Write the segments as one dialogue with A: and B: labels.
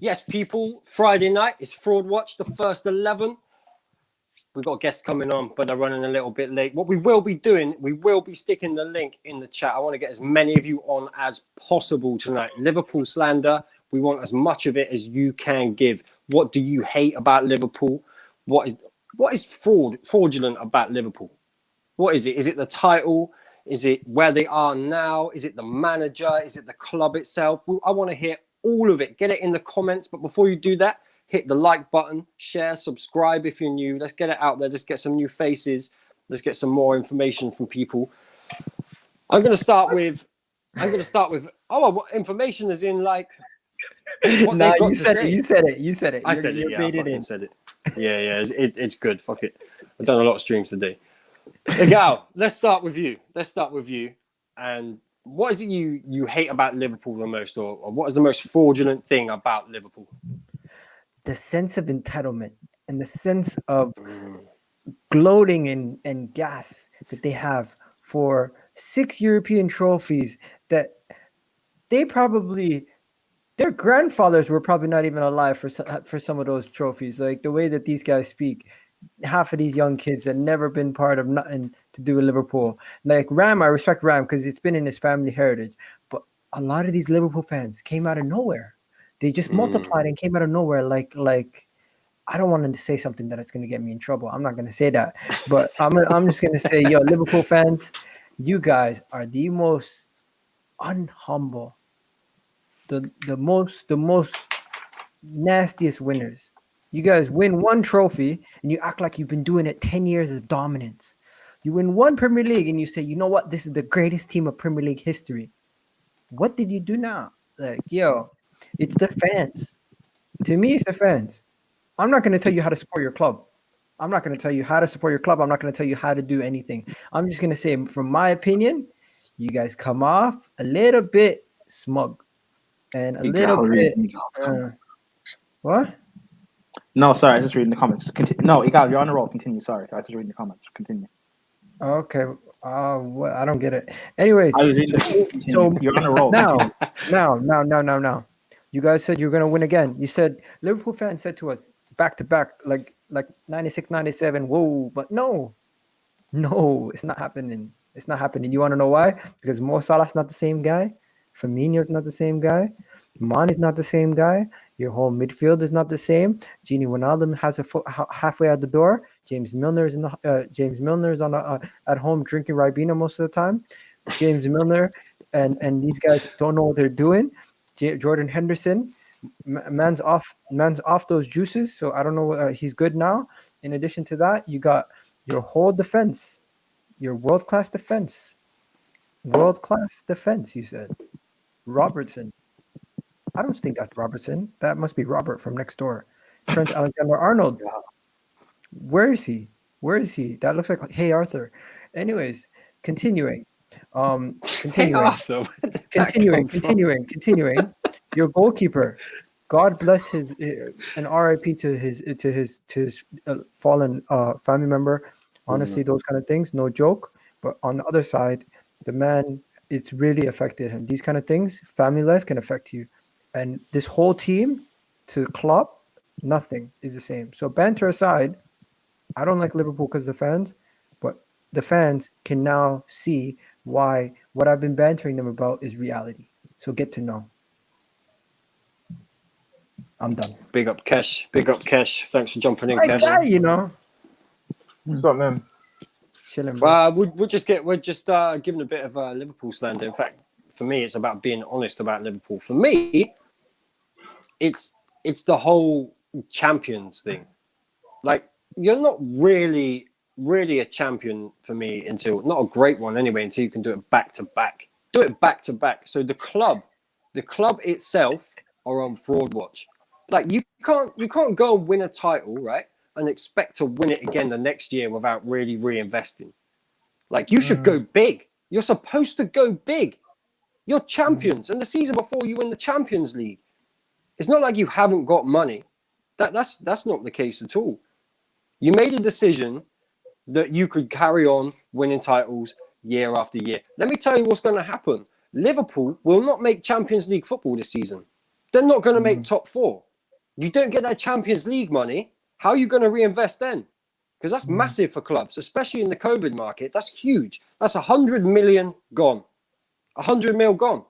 A: Yes, people, Friday night is Fraud Watch, the first 11. We've got guests coming on, but they're running a little bit late. What we will be doing, we will be sticking the link in the chat. I want to get as many of you on as possible tonight. Liverpool slander, we want as much of it as you can give. What do you hate about Liverpool? What is fraudulent about Liverpool? What is it? Is it the title? Is it where they are now? Is it the manager? Is it the club itself? I want to hear all of it. Get it in the comments. But before you do that, hit the like button, share, subscribe if you're new. Let's get it out there. Let's get some new faces. Let's get some more information from people. I'm going to start with information is in like what
B: No,
A: they've got
B: you
A: to
B: said
A: say.
B: it. You said it. You said it.
A: I said it. Yeah, I fucking said it. Yeah. It's good. Fuck it. I've done a lot of streams today. Gal, let's start with you. And what is it you hate about Liverpool the most, or what is the most fraudulent thing about Liverpool?
B: The sense of entitlement and the sense of gloating and gas that they have for 6 European trophies that they probably, their grandfathers were probably not even alive for some of those trophies. Like the way that these guys speak, half of these young kids that never been part of nothing to do with Liverpool. Like Ram, I respect Ram because it's been in his family heritage. But a lot of these Liverpool fans came out of nowhere. They just multiplied and came out of nowhere. Like I don't want to say something that it's going to get me in trouble. I'm not going to say that. But I'm just going to say, yo, Liverpool fans, you guys are the most unhumble, the most nastiest winners. You guys win one trophy and you act like you've been doing it 10 years of dominance. You win one Premier League and you say, you know what? This is the greatest team of Premier League history. What did you do now? Like, yo, it's the fans. To me, it's the fans. I'm not going to tell you how to support your club. I'm not going to tell you how to support your club. I'm not going to tell you how to do anything. I'm just going to say, from my opinion, you guys come off a little bit smug and a little bit. What?
C: No, sorry, I was just reading the comments. No, Igal, you're on a roll. Continue. Sorry, I was just reading the comments. Continue.
B: Okay. Well, I don't get it. Anyways,
C: I was reading so you're on a roll.
B: Now. You guys said you're gonna win again. You said Liverpool fans said to us back to back, like 96, 97. Whoa, but no, it's not happening. It's not happening. You want to know why? Because Mo Salah's not the same guy. Firmino's not the same guy. Mane's not the same guy. Your whole midfield is not the same. Gini Wijnaldum has a foot halfway out the door. James Milner's at home drinking Ribena most of the time. James Milner and these guys don't know what they're doing. Jordan Henderson, man's off those juices, so I don't know. He's good now. In addition to that, you got your whole defense, your world-class defense. You said Robertson. I don't think that's Robertson. That must be Robert from next door. Trent Alexander-Arnold. Where is he? That looks like Hey Arthur. Anyways, continuing. Continuing. Your goalkeeper. God bless his and RIP to his fallen family member. Honestly, those kind of things, no joke. But on the other side, the man, it's really affected him. These kind of things, family life can affect you. And this whole team to Klopp, nothing is the same. So banter aside, I don't like Liverpool because of the fans, but the fans can now see why what I've been bantering them about is reality. So get to know. I'm done.
A: Big up, Kesh. Thanks for jumping in, Kesh.
B: Guy, you know.
D: What's up, man?
B: Chilling, bro.
A: We're just giving a bit of Liverpool slander. In fact, for me, it's about being honest about Liverpool. For me, it's the whole champions thing. Like, you're not really a champion for me until, not a great one anyway, until you can do it back to back. So the club itself are on fraud watch. Like, you can't go and win a title, right, and expect to win it again the next year without really reinvesting. Like, you should go big. You're supposed to go big. You're champions, and the season before you win the Champions League. It's not like you haven't got money. That's not the case at all. You made a decision that you could carry on winning titles year after year. Let me tell you what's going to happen. Liverpool will not make Champions League football this season. They're not going to make top four. You don't get that Champions League money. How are you going to reinvest then? Because that's massive for clubs, especially in the COVID market. That's huge. That's 100 million gone. 100 mil gone.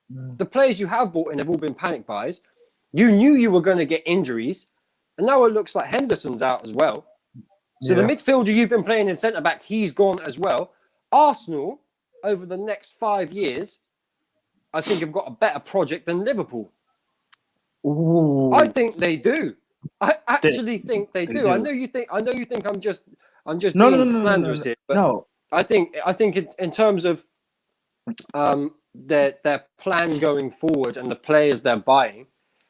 A: The players you have bought in have all been panic buys. You knew you were going to get injuries, and now it looks like Henderson's out as well. So the midfielder you've been playing in centre-back, he's gone as well. Arsenal, over the next 5 years, I think have got a better project than Liverpool.
C: Ooh.
A: I think they do. I actually think they do. I know you think I'm just being slanderous here, but
C: no.
A: I think in terms of their plan going forward and the players they're buying,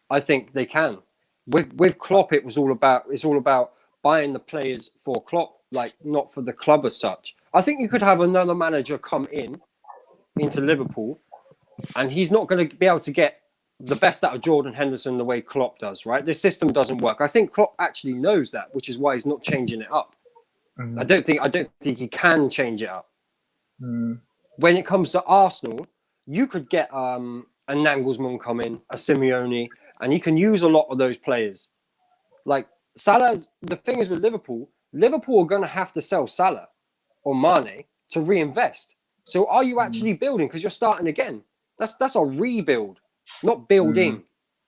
A: I think they can. With Klopp, it's all about buying the players for Klopp, like not for the club as such. I think you could have another manager come into Liverpool, and he's not going to be able to get the best out of Jordan Henderson the way Klopp does, right? This system doesn't work. I think Klopp actually knows that, which is why he's not changing it up. I don't think he can change it up. When it comes to Arsenal, you could get a Nagelsmann come in, a Simeone, and you can use a lot of those players. Like Salah's, the thing is with Liverpool are going to have to sell Salah or Mane to reinvest. So are you actually building? Because you're starting again. That's a rebuild, not building.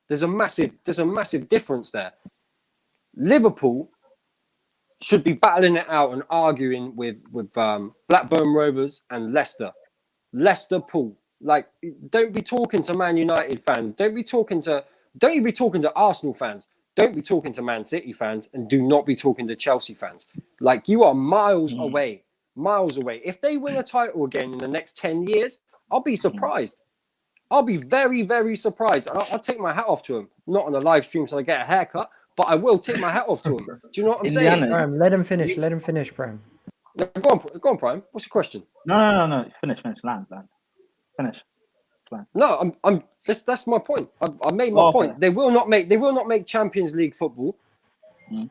A: There's a massive difference there. Liverpool should be battling it out and arguing with Blackburn Rovers and Leicester Pool. Like, don't be talking to Man United fans. Don't you be talking to Arsenal fans. Don't be talking to Man City fans, and do not be talking to Chelsea fans. Like, you are miles away. If they win a title again in the next 10 years, I'll be surprised. I'll be very, very surprised. I'll take my hat off to them. Not on a live stream till I get a haircut, but I will take my hat off to them. Do you know what I'm saying?
B: Prime, let him finish, Prime.
A: No, go on, Prime. What's your question?
C: No. Finish. Land. Finish.
A: No, that's my point. I made my point. They will not make Champions League football. I'm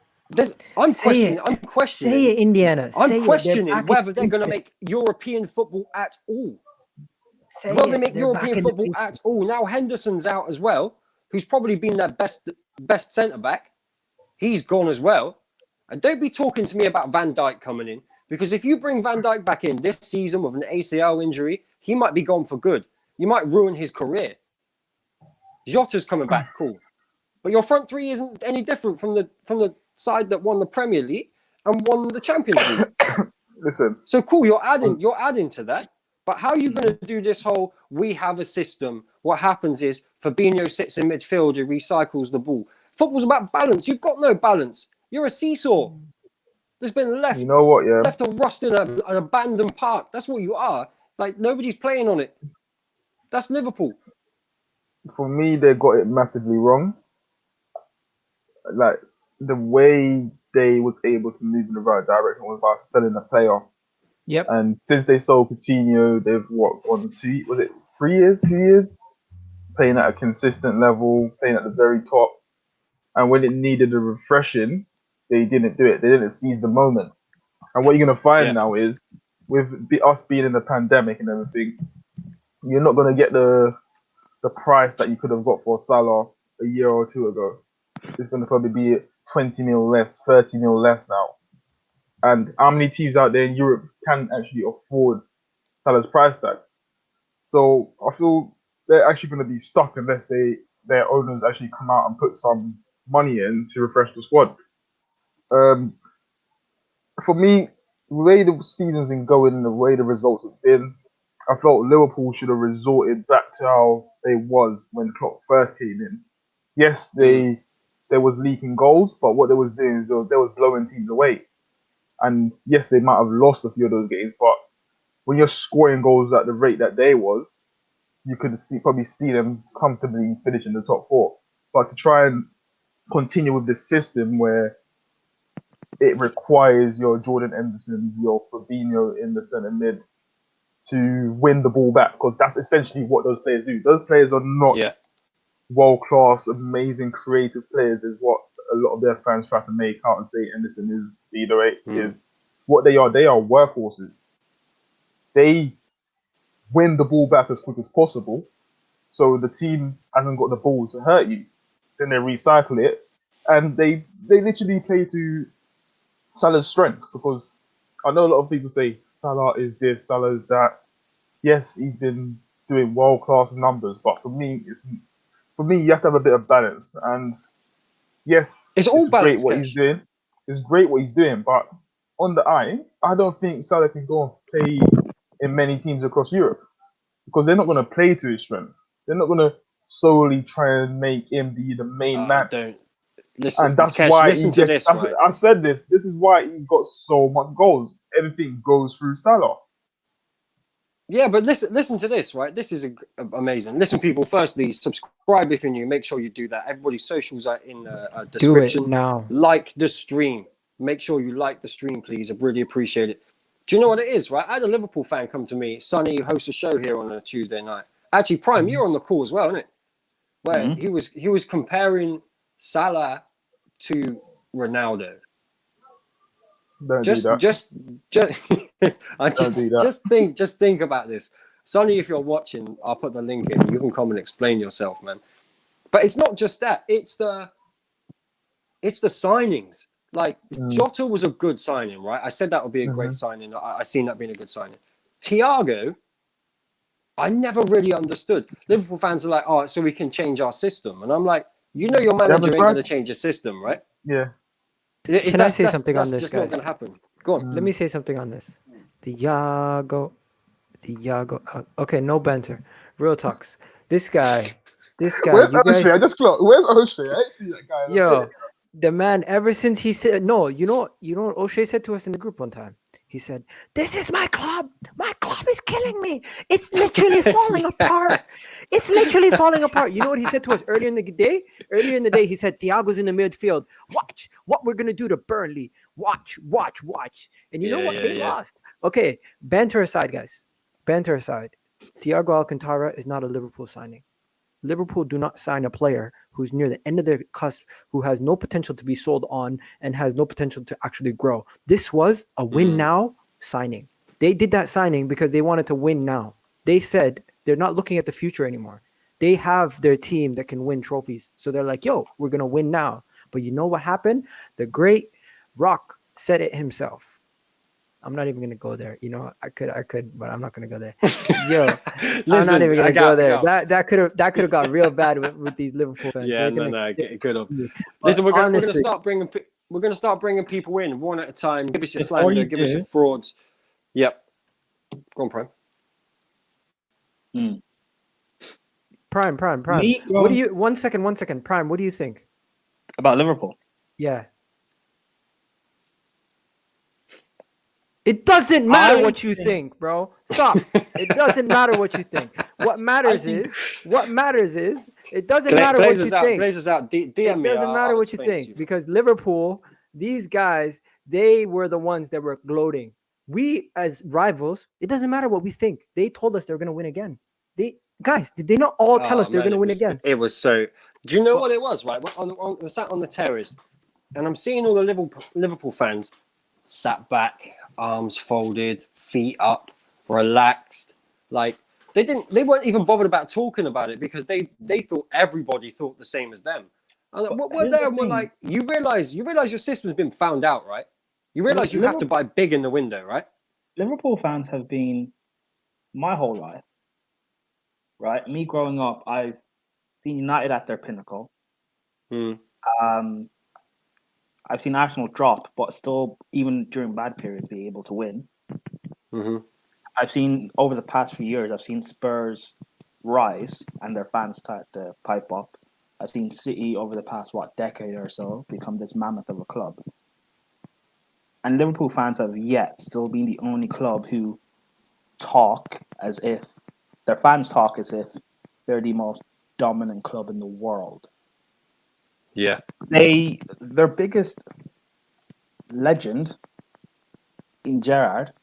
A: questioning.
B: Say it, Indiana.
A: I'm questioning whether they're going to make European football at all. Will they make European football at all? Now Henderson's out as well, who's probably been their best centre back. He's gone as well. And don't be talking to me about Van Dijk coming in, because if you bring Van Dijk back in this season with an ACL injury, he might be gone for good. You might ruin his career. Jota's coming back, cool. But your front three isn't any different from the side that won the Premier League and won the Champions League.
D: Listen.
A: So cool, you're adding to that. But how are you going to do this whole, we have a system? What happens is Fabinho sits in midfield, he recycles the ball. Football's about balance. You've got no balance. You're a seesaw. There's been left.
D: You know what, yeah?
A: Left to rust in an abandoned park. That's what you are. Like, nobody's playing on it. That's Liverpool.
D: For me, they got it massively wrong. Like, the way they was able to move in the right direction was by selling a player.
B: Yep.
D: And since they sold Coutinho, they've on 3 years? 2 years? Playing at a consistent level, playing at the very top. And when it needed a refreshing, they didn't do it. They didn't seize the moment. And what you're going to find now is, with us being in the pandemic and everything, you're not going to get the price that you could have got for Salah a year or two ago. It's going to probably be 20 mil less, 30 mil less now. And how many teams out there in Europe can actually afford Salah's price tag? So I feel they're actually going to be stuck unless their owners actually come out and put some money in to refresh the squad. For me, the way the season's been going and the way the results have been, I felt Liverpool should have resorted back to how they was when Klopp first came in. Yes, they was leaking goals, but what they was doing is they was blowing teams away. And yes, they might have lost a few of those games, but when you're scoring goals at the rate that they was, you could probably see them comfortably finishing the top four. But to try and continue with this system where it requires your Jordan Hendersons, your Fabinho in the centre mid to win the ball back, because that's essentially what those players do. Those players are not world-class, amazing, creative players, is what a lot of their fans try to make out and say Henderson is leader eight. Is what they are. They are workhorses. They win the ball back as quick as possible, so the team hasn't got the ball to hurt you. then they recycle it, and they literally play to Salah's strength, because I know a lot of people say Salah is this, Salah is that. Yes, he's been doing world class numbers, but for me, you have to have a bit of balance. And yes,
A: It's all
D: great
A: balance,
D: what
A: Kesh.
D: he's doing. It's great what he's doing, but on the eye, I don't think Salah can go and play in many teams across Europe, because they're not going to play to his strength. They're not going to solely try and make him be the main man.
A: Don't listen,
D: And that's
A: Kesh,
D: why
A: listen
D: he
A: to
D: gets.
A: this, right?
D: I said this. This is why he got so much goals. Everything goes through Salah.
A: Yeah, but listen to this, right? This is amazing. Listen, people. Firstly, subscribe if you're new. Make sure you do that. Everybody's socials are in the description.
B: Do it now.
A: Like the stream. Make sure you like the stream, please. I really appreciate it. Do you know what it is, right? I had a Liverpool fan come to me. Sonny, who hosts a show here on a Tuesday night. Actually, Prime, you're on the call as well, isn't it? Where he was comparing Salah to Ronaldo. Just think about this. Sonny, if you're watching, I'll put the link in. You can come and explain yourself, man. But it's not just that. It's the signings. Like Jota was a good signing, right? I said that would be a great signing. I seen that being a good signing. Thiago, I never really understood. Liverpool fans are like, oh, so we can change our system. And I'm like, your manager ain't going to change your system, right?
D: Yeah.
B: Can I say something on this,
A: just
B: guys?
A: not going to happen. Go on.
B: Let me say something on this. Thiago. Okay, no banter. Real talks. This guy.
D: Where's O'Shea? I just clocked. Where's O'Shea? I ain't see that guy.
B: Yo, the man, ever since he said, no, you know what O'Shea said to us in the group one time? He said, "This is my club. My club is killing me. It's literally falling apart. It's literally falling apart." You know what he said to us earlier in the day? Earlier in the day, he said, "Thiago's in the midfield. Watch what we're going to do to Burnley. Watch. And you know what? They lost. Okay, banter aside, guys. Banter aside. Thiago Alcantara is not a Liverpool signing. Liverpool do not sign a player who's near the end of their cusp, who has no potential to be sold on and has no potential to actually grow. This was a win now signing. They did that signing because they wanted to win now. They said they're not looking at the future anymore. They have their team that can win trophies. So they're like, yo, we're going to win now. But you know what happened? The great Rock said it himself. I'm not even gonna go there. You know, I could, but I'm not gonna go there. Yo,
A: Listen,
B: I'm not even gonna go there.
A: go.
B: That could have got real bad with these Liverpool fans.
A: Yeah,
B: It
A: good up. Listen, we're gonna start bringing people in one at a time. Give us your slander, give us your frauds. Yep. Go on, Prime.
B: Prime. What do you? One second. Prime. What do you think
C: about Liverpool?
B: Yeah. It doesn't matter what you think, bro. Stop. It doesn't matter what you think. What matters is it doesn't matter what you think.
A: Blazers out. DM me.
B: It doesn't matter what you think, because Liverpool, these guys, they were the ones that were gloating. We as rivals, it doesn't matter what we think. They told us they were going to win again. Did they not all tell us they're going to win again?
A: It was so. Do you know what it was? Right, I sat on the terrace, and I'm seeing all the Liverpool fans sat back, arms folded, feet up, relaxed. Like they weren't even bothered about talking about it, because they thought everybody thought the same as them. And we're there, and we're like, you realize your system's been found out, right? You realize you have to buy big in the window, right?
C: Liverpool fans have been my whole life, right? Me growing up, I've seen United at their pinnacle. I've seen Arsenal drop, but still, even during bad periods, be able to win. I've seen, over the past few years, I've seen Spurs rise and their fans start to pipe up. I've seen City, over the past, decade or so, become this mammoth of a club. And Liverpool fans have yet still been the only club who talk as if, their fans talk as if they're the most dominant club in the world.
A: Yeah.
C: Their biggest legend in Gerrard,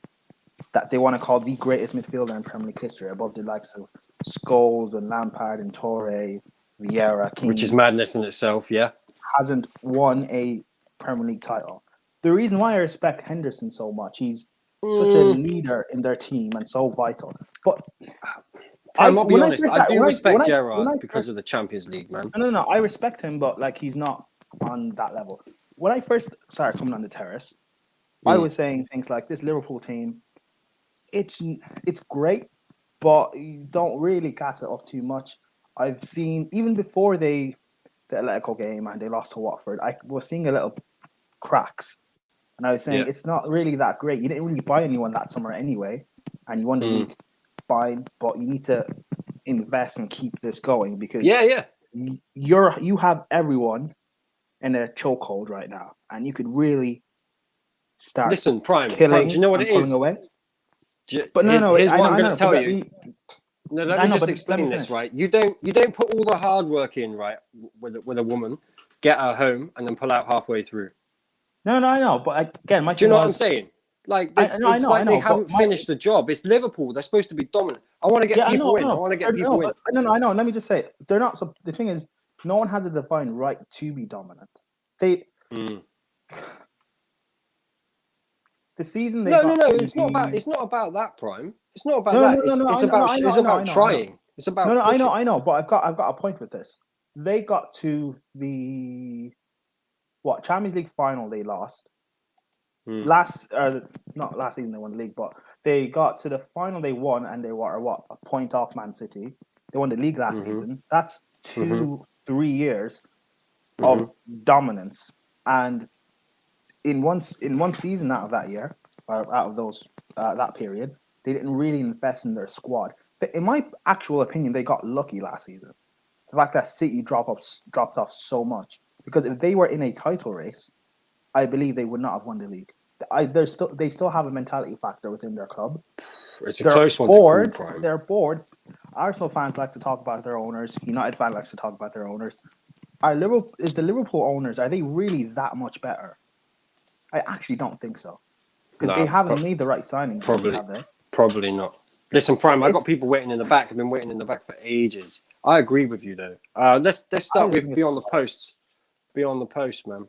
C: that they want to call the greatest midfielder in Premier League history, above the likes of Scholes and Lampard and Torre, Vieira, King,
A: which is madness in itself, yeah.
C: hasn't won a Premier League title. The reason why I respect Henderson so much, he's such a leader in their team and so vital. But
A: I'll be
C: when I
A: honest.
C: first-
A: I do
C: when
A: respect
C: when
A: Gerrard
C: when I
A: because
C: first-
A: of the Champions League, man.
C: No. I respect him, but like he's not on that level. When I first started coming on the Terrace, I was saying things like this Liverpool team. It's great, but you don't really gas it up too much. I've seen even before the Atletico game and they lost to Watford, I was seeing a little cracks, and I was saying it's not really that great. You didn't really buy anyone that summer anyway, and you won the league, fine, but you need to invest and keep this going because you have everyone in a chokehold right now, and you could really start.
A: Listen, Prime.
C: Killing
A: Do you know what it is?
C: Away.
A: But here's what I'm going to tell
C: let
A: you.
C: me-
A: No, let
C: I
A: me
C: know,
A: just
C: but
A: explain
C: let me
A: this,
C: finish.
A: right? You don't put all the hard work in, right, with a woman, get her home, and then pull out halfway through.
C: No, I know, but again, my
A: Do you know
C: thing
A: what I'm
C: was-
A: saying? Like
C: I
A: it's
C: know,
A: like they
C: but
A: haven't finished the job. It's Liverpool. They're supposed to be dominant. I want to get people in. I want to get people in.
C: I know. Let me just say, they're not. So the thing is, no one has a defined right to be dominant. The season they
A: No.
C: got
A: It's not about. It's not about that, Prime. It's not about
C: No,
A: that.
C: no,
A: It's
C: I know,
A: about.
C: I know,
A: It's
C: I know,
A: about
C: I know.
A: trying. It's about.
C: No,
A: pushing.
C: I know, but I've got a point with this. They got to the Champions League final. They lost not last season. They won the league, but they got to the final. They won, and they were a point off Man City. They won the league last season. That's 2-3 years of dominance, and in one season out of that year, out of those that period, they didn't really invest in their squad. But in my actual opinion, they got lucky last season. The fact that City dropped off so much, because if they were in a title race, I believe they would not have won the league. They still have a mentality factor within their club.
A: It's a close one to call, Prime.
C: They're bored. Arsenal fans like to talk about their owners. United fans like to talk about their owners. Is the Liverpool owners, are they really that much better? I actually don't think so. Because they haven't made the right signing.
A: Probably not. Listen, Prime, I've got people waiting in the back. I've been waiting in the back for ages. I agree with you, though. Let's start with Beyond the Posts. Beyond the Post, man.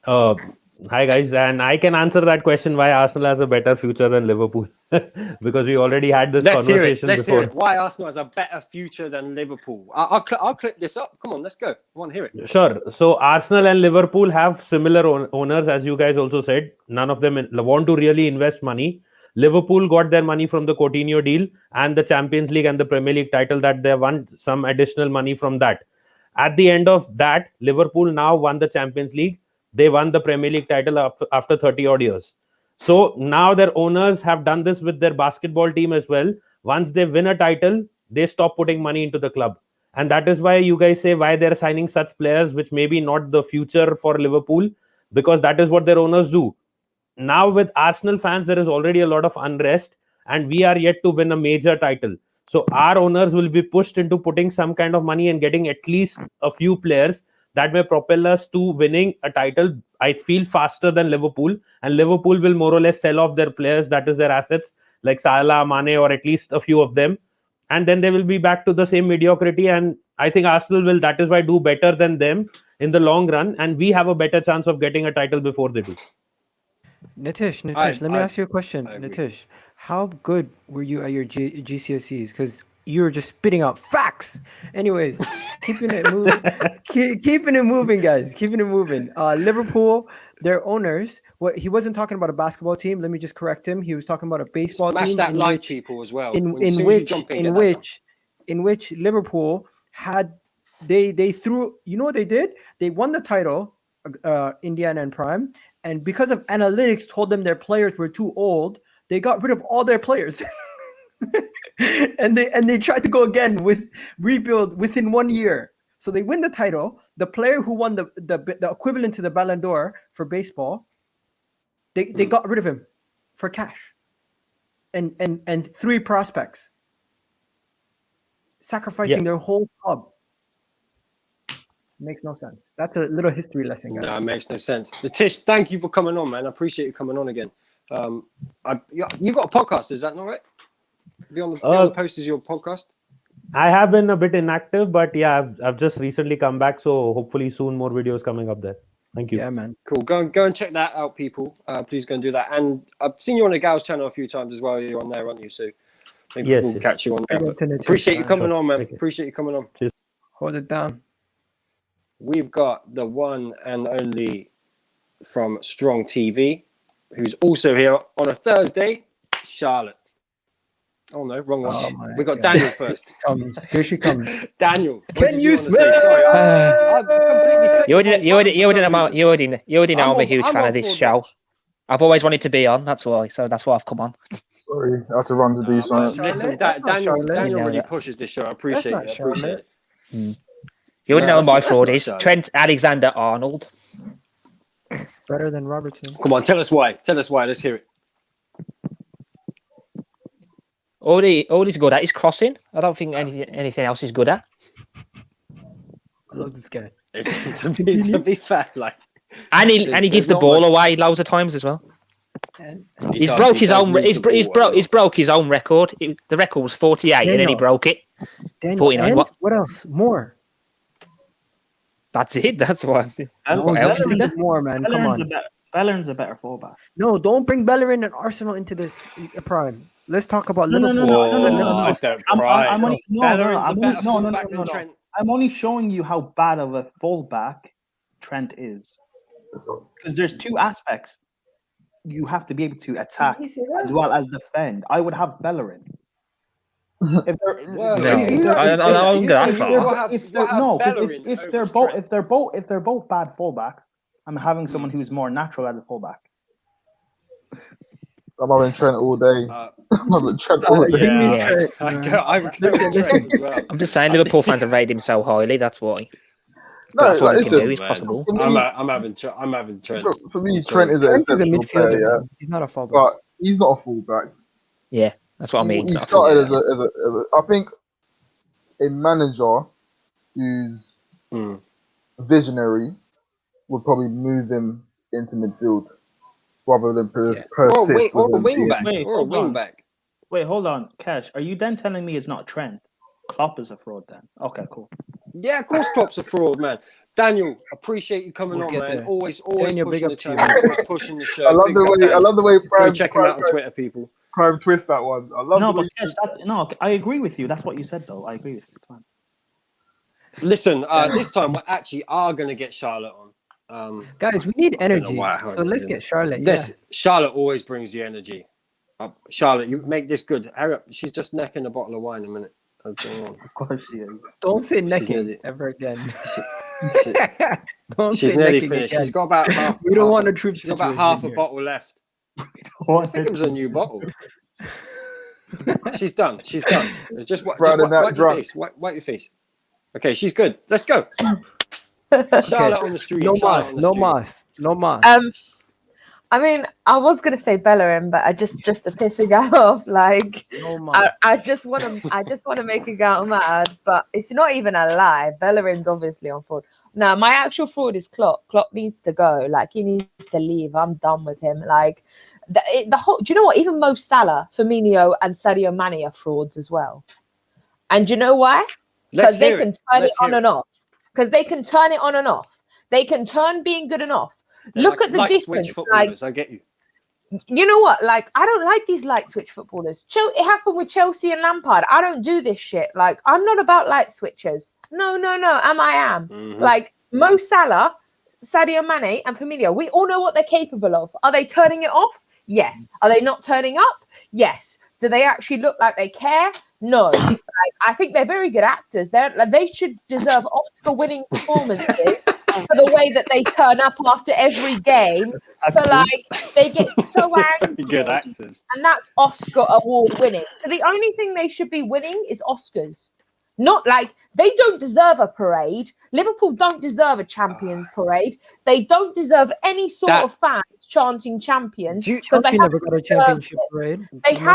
E: Hi, guys. And I can answer that question why Arsenal has a better future than Liverpool. Because we already had this conversation
A: Let's
E: before.
A: hear it. Why Arsenal has a better future than Liverpool? I'll clip this up. Come on, let's go. I want to hear it.
E: Sure. So Arsenal and Liverpool have similar owners, as you guys also said. None of them want to really invest money. Liverpool got their money from the Coutinho deal and the Champions League and the Premier League title that they won, some additional money from that. At the end of that, Liverpool now won the Champions League. They won the Premier League title after 30 odd years. So now their owners have done this with their basketball team as well. Once they win a title, they stop putting money into the club. And that is why you guys say why they're signing such players, which may be not the future for Liverpool, because that is what their owners do. Now with Arsenal fans, there is already a lot of unrest and we are yet to win a major title. So our owners will be pushed into putting some kind of money and getting at least a few players that may propel us to winning a title, I feel, faster than Liverpool. And Liverpool will more or less sell off their players, that is their assets, like Salah, Mane, or at least a few of them. And then they will be back to the same mediocrity. And I think Arsenal will, that is why, do better than them in the long run. And we have a better chance of getting a title before they do.
B: Nitish, let me ask you a question. Nitish, how good were you at your GCSEs? Because you were just spitting out facts. Anyways, keeping it moving, keeping it moving, guys. Keeping it moving. Liverpool, their owners. He wasn't talking about a basketball team. Let me just correct him. He was talking about a baseball
A: Smash
B: team.
A: that like people as well.
B: In which Liverpool had they threw. You know what they did? They won the title, Indiana and Prime. And because of analytics told them their players were too old, they got rid of all their players. and they tried to go again with rebuild within 1 year. So they win the title. The player who won the equivalent to the Ballon d'Or for baseball, they got rid of him for cash. And 3 prospects, sacrificing their whole club. Makes no sense. That's a little history lesson, guys.
A: No, it makes no sense. Tish, thank you for coming on, man. I appreciate you coming on again. You got a podcast, is that not right? Beyond the Post is your podcast?
E: I have been a bit inactive, but yeah, I've just recently come back, so hopefully soon more videos coming up there. Thank you.
B: Yeah, man.
A: Cool. Go and check that out, people. Please go and do that. And I've seen you on the Gals channel a few times as well. You're on there, aren't you? So Maybe
E: Yes,
A: we'll
E: yes.
A: catch you on there.
B: Big
A: But
B: internet
A: appreciate you
B: chat.
A: coming on, man.
E: Okay.
A: Appreciate you coming on.
B: Hold it down.
A: We've got the one and only from Strong TV, who's also here on a Thursday, Charlotte. Oh no, wrong one.
B: Oh my
A: We got
B: God.
A: Daniel first.
B: Here she comes.
A: Daniel, what
B: Can
A: did
B: you
A: you want to say? Sorry, I've completely clicked
F: You already,
A: the
F: you
A: wrong
F: already, you
A: button
F: already
A: for
F: know,
A: some
F: you already, you already know
A: reason.
F: I'm a huge fan
A: on
F: of this
A: forward
F: show.
A: bench.
F: I've always wanted to be on. That's why. So that's why I've come on.
D: Sorry, I had to run to do something.
A: Listen,
B: Charlotte? That's not
A: Daniel
B: Charlotte.
A: really
F: Yeah.
A: pushes this show. I
B: That's
A: appreciate
B: not
A: it. I appreciate
B: Charlotte.
A: it.
F: You already
A: No,
F: know who my
A: that's
F: fraud
A: not
F: is.
A: Charlotte.
F: Trent Alexander-Arnold.
B: Better than Robertson.
A: Come on, tell us why. Tell us why. Let's hear it.
F: All he's good at is crossing. I don't think anything else is good at.
B: I love this guy.
A: It's, to be fair, like
F: And he
A: There's
F: gives the
A: not
F: ball
A: much-
F: away loads of times as well.
B: And
F: He's
A: does-
F: broke
A: he
F: his
A: does
F: own.
A: move
F: He's
A: the ball well.
F: broke his own record. The record was 48, and then he
B: Daniel.
F: broke it.
B: Daniel,
F: 49,
B: and
F: what?
B: what else? More.
F: That's it. That's what.
B: No,
F: What else is there?
B: more, man. Come on.
C: Bellerin's a better fullback.
B: No, don't bring Bellerin and Arsenal into this prime. Let's talk about
C: No, no,
B: Liverpool.
C: no, no, no, no, no.
A: I don't
C: I'm
A: cry.
C: only, no,
A: Bellerin's
C: I'm
A: a better
C: only, no, no, no,
A: fullback
C: no,
A: than
C: no.
A: Trent.
C: I'm only showing you how bad of a fullback Trent is. Because there's two aspects. You have to be able to attack as well as defend. I would have Bellerin. If they're,
A: Well,
F: No,
A: you- you-
F: I
A: you-
F: don't
A: you
F: go that
A: say
F: far.
A: you have-
C: if
A: you
C: they're
A: have
C: no, 'cause
A: Bellerin
C: if
A: over
C: they're both
A: Trent.
C: if they're both bad fullbacks, I'm having someone who's more natural as a fullback.
D: I'm having Trent all day.
A: Uh,
D: I'm having Trent all day.
B: Give me
A: yeah,
B: Trent,
A: I would go
B: Listen,
A: with Trent as well.
F: I'm just saying, Liverpool fans have rated him so highly. That's why.
D: No,
F: That's all
D: like,
F: we can do.
D: listen,
F: It's
A: Man,
F: possible.
D: for me,
A: I'm having Trent.
D: for me,
A: So-
D: Trent is an
B: Trent is a
D: exceptional
B: midfielder.
D: player, yeah.
B: Man. He's not a fullback.
D: But he's not a fullback.
F: Yeah, that's what I mean.
D: He
F: It's not a
D: started
F: fullback.
D: as a I think a manager who's
A: Mm.
D: visionary would probably move him into midfield rather than
A: Or
D: persist
A: a
D: with him
A: wing
D: being-
A: back.
C: Wait,
A: Or a
C: hold
A: wing
C: on.
A: back.
C: Wait, hold on, Cash. Are you then telling me it's not Trent? Klopp is a fraud then. Okay, cool.
A: Yeah, of course, Klopp's a fraud, man. Daniel, appreciate you coming
B: We'll
A: on,
B: get
A: man.
B: there.
A: Always
B: Daniel,
A: pushing
B: big
A: the
B: up to you.
A: channel, always pushing the show.
D: I love
A: Big
D: the
A: up,
D: way
A: Daniel.
D: Prime,
A: Go check him out on Twitter, people.
D: Prime twist that one. I love
C: No,
D: the way
C: but Cash, no, I agree with you. That's what you said, though. I agree with you. It's fine.
A: Listen, this time we actually are going to get Charlotte on.
B: Guys, we need
A: I don't know
B: energy.
A: why I
B: So
A: heard
B: let's
A: it.
B: get Charlotte.
A: This Charlotte always brings the energy. Charlotte, you make this good. Hurry up. She's just necking a bottle of wine a minute. What's going on?
C: Of course she is.
B: Don't say
A: She's
B: necking
A: nearly-
B: ever again.
A: She-
B: Don't
A: she's
B: say
A: nearly
B: necking
A: finished.
B: again.
A: She's got about half.
B: We don't
A: half-
B: want a troop
A: She's got about
B: situation
A: half a
B: here.
A: bottle left. I think it was a new bottle. She's done. She's done. It's just
D: Friday
A: wipe
D: night
A: your
D: drunk.
A: face. Wipe your face. Okay, she's good. Let's go. Charlotte on the street.
B: No
A: Charlotte
B: mas,
A: on the
B: no
A: street.
B: mas, no mas.
G: I mean, I was gonna say Bellerin, but I just to piss a guy off. Like,
B: no mas.
G: I just want to make a guy mad, but it's not even a lie. Bellerin's obviously on fraud. Now, my actual fraud is Klopp. Klopp needs to go. Like, he needs to leave. I'm done with him. Like, the whole. Do you know what? Even Mo Salah, Firmino, and Sadio Mane are frauds as well. And do you know why?
A: Let's
G: Because they
A: hear
G: can
A: it.
G: turn it
A: Let's
G: on
A: hear
G: and off. Because they can turn it on and off. They can turn being good and off.
A: They're
G: Look
A: like
G: at the
A: light
G: difference.
A: switch
G: Like,
A: footballers. I get you.
G: you know what? Like, I don't like these light switch footballers. It happened with Chelsea and Lampard. I don't do this shit. Like, I'm not about light switchers. No. I am.
A: Mhm.
G: Like, Mo Salah, Sadio Mane, and Firmino, we all know what they're capable of. Are they turning it off? Yes. Are they not turning up? Yes. Do they actually look like they care? No. Like, I think they're very good actors. They should deserve Oscar-winning performances for the way that they turn up after every game. So, like, they get so angry.
A: Good actors.
G: And that's Oscar award winning. So the only thing they should be winning is Oscars. Not like they don't deserve a parade. Liverpool don't deserve a champions parade. They don't deserve any sort
A: That-
G: of fans chanting champions.
A: Do you-
G: 'cause they
B: Chelsea never got a
G: haven't deserved
B: championship
G: it.
B: parade.
G: They
B: Remember?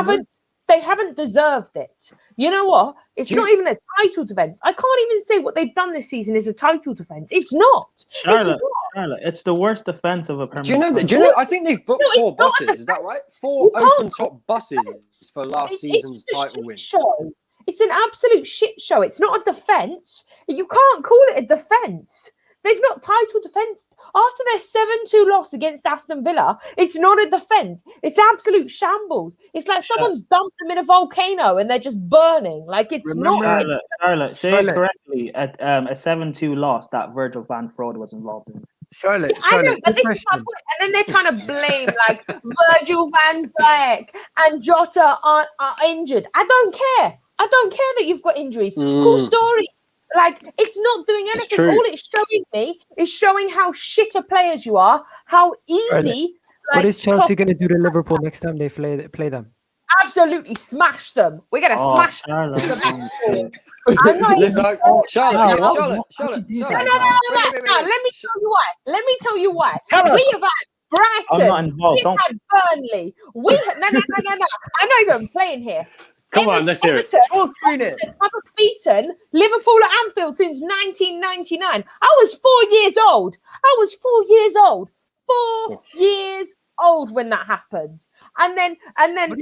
G: haven't deserved it. You know what? It's
A: Do you-
G: not even a title defense. I can't even say what they've done this season is a title defense. It's not.
C: Charlotte,
G: It's not.
C: Charlotte, it's the worst defense of a Premier
A: Do you know
C: League
A: that?
C: club.
A: Do you know? I think they've booked
G: No, it's
A: 4
G: not a
A: buses. Is that right?
G: defense.
A: 4
G: You can't
A: open top buses for last season's
G: just a
A: title
G: shit
A: win.
G: show. It's an absolute shit show. It's not a defense. You can't call it a defense. They've not title defence. After their 7-2 loss against Aston Villa, it's not a defence. It's absolute shambles. It's like someone's dumped them in a volcano and they're just burning. Like, it's not...
C: Charlotte, say it
B: Charlotte.
C: correctly. At a 7-2 loss that Virgil van Frode was involved in.
B: Charlotte,
G: I know, but
B: good
G: this is my
B: question.
G: point. And then they're trying to blame like Virgil van Dijk and Jota are injured. I don't care. I don't care that you've got injuries. Cool story. Like, it's not doing anything.
A: true.
G: All it's showing me is showing how shitter players you are, how easy.
B: What is Chelsea going to do to Liverpool next time they play them?
G: Absolutely smash them. We're going to smash them.
C: Charlotte.
G: I'm not
A: Listen,
G: even...
A: Charlotte.
G: No, let me tell you why. Let me tell you why. We have had Brighton.
C: I'm not involved.
G: We've had Burnley. We have... No. I'm not even playing here.
A: Come on, let's hear it.
G: Everton haven't beaten Liverpool at Anfield since 1999. I was 4 years old. 4 years old when that happened. And then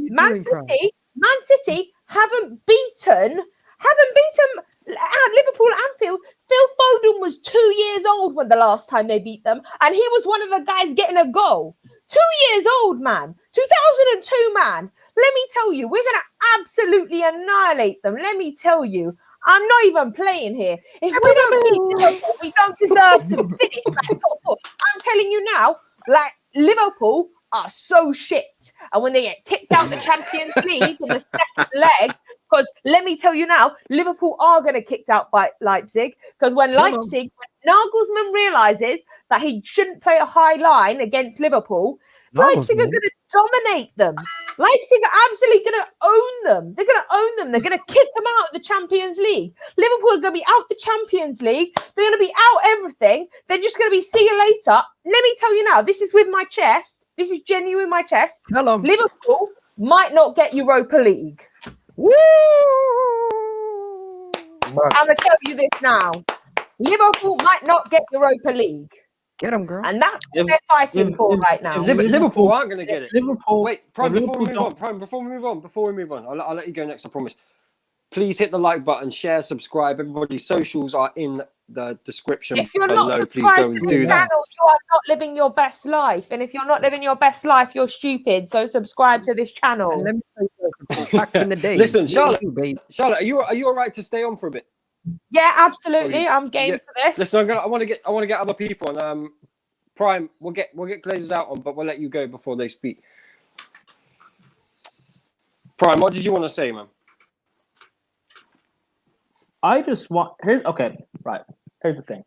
G: Man City haven't beaten at Liverpool at Anfield. Phil Foden was 2 years old when the last time they beat them, and he was one of the guys getting a goal. 2 years old, man. 2002, man. Let me tell you, we're going to absolutely annihilate them. Let me tell you. I'm not even playing here. If we don't beat Liverpool, we don't deserve to finish like top four. I'm telling you now, like, Liverpool are so shit. And when they get kicked out the Champions League in the second leg, because let me tell you now, Liverpool are going to get kicked out by Leipzig. Because when Nagelsmann realizes that he shouldn't play a high line against Liverpool, Leipzig are going to dominate them. Leipzig are absolutely going to own them. They're going to own them. They're going to kick them out of the Champions League. Liverpool are going to be out the Champions League. They're going to be out everything. They're just going to be see you later. Let me tell you now, this is with my chest. This is genuine my chest. Liverpool might not get Europa League. Woo! I'm going to tell you this now. Liverpool might not get Europa League.
B: Get them, girl.
G: And that's what they're fighting for right now.
A: Liverpool aren't going to get it.
C: Liverpool.
A: Wait, Prime, before we move on, I'll let you go next, I promise. Please hit the like button, share, subscribe. Everybody's socials are in the description
G: if you're
A: below.
G: not
A: Please go and
G: to
A: do
G: the
A: that.
G: channel, you are not living your best life. And if you're not living your best life, you're stupid. So subscribe to this channel.
B: And let me tell you something. Back in the day.
A: Listen, Charlotte, are you all right to stay on for a bit?
G: Yeah, absolutely. I'm game for this.
A: Listen, I want to get other people on. Prime, we'll get Glazers out on, but we'll let you go before they speak. Prime, what did you want to say, man?
C: I just want here's the thing.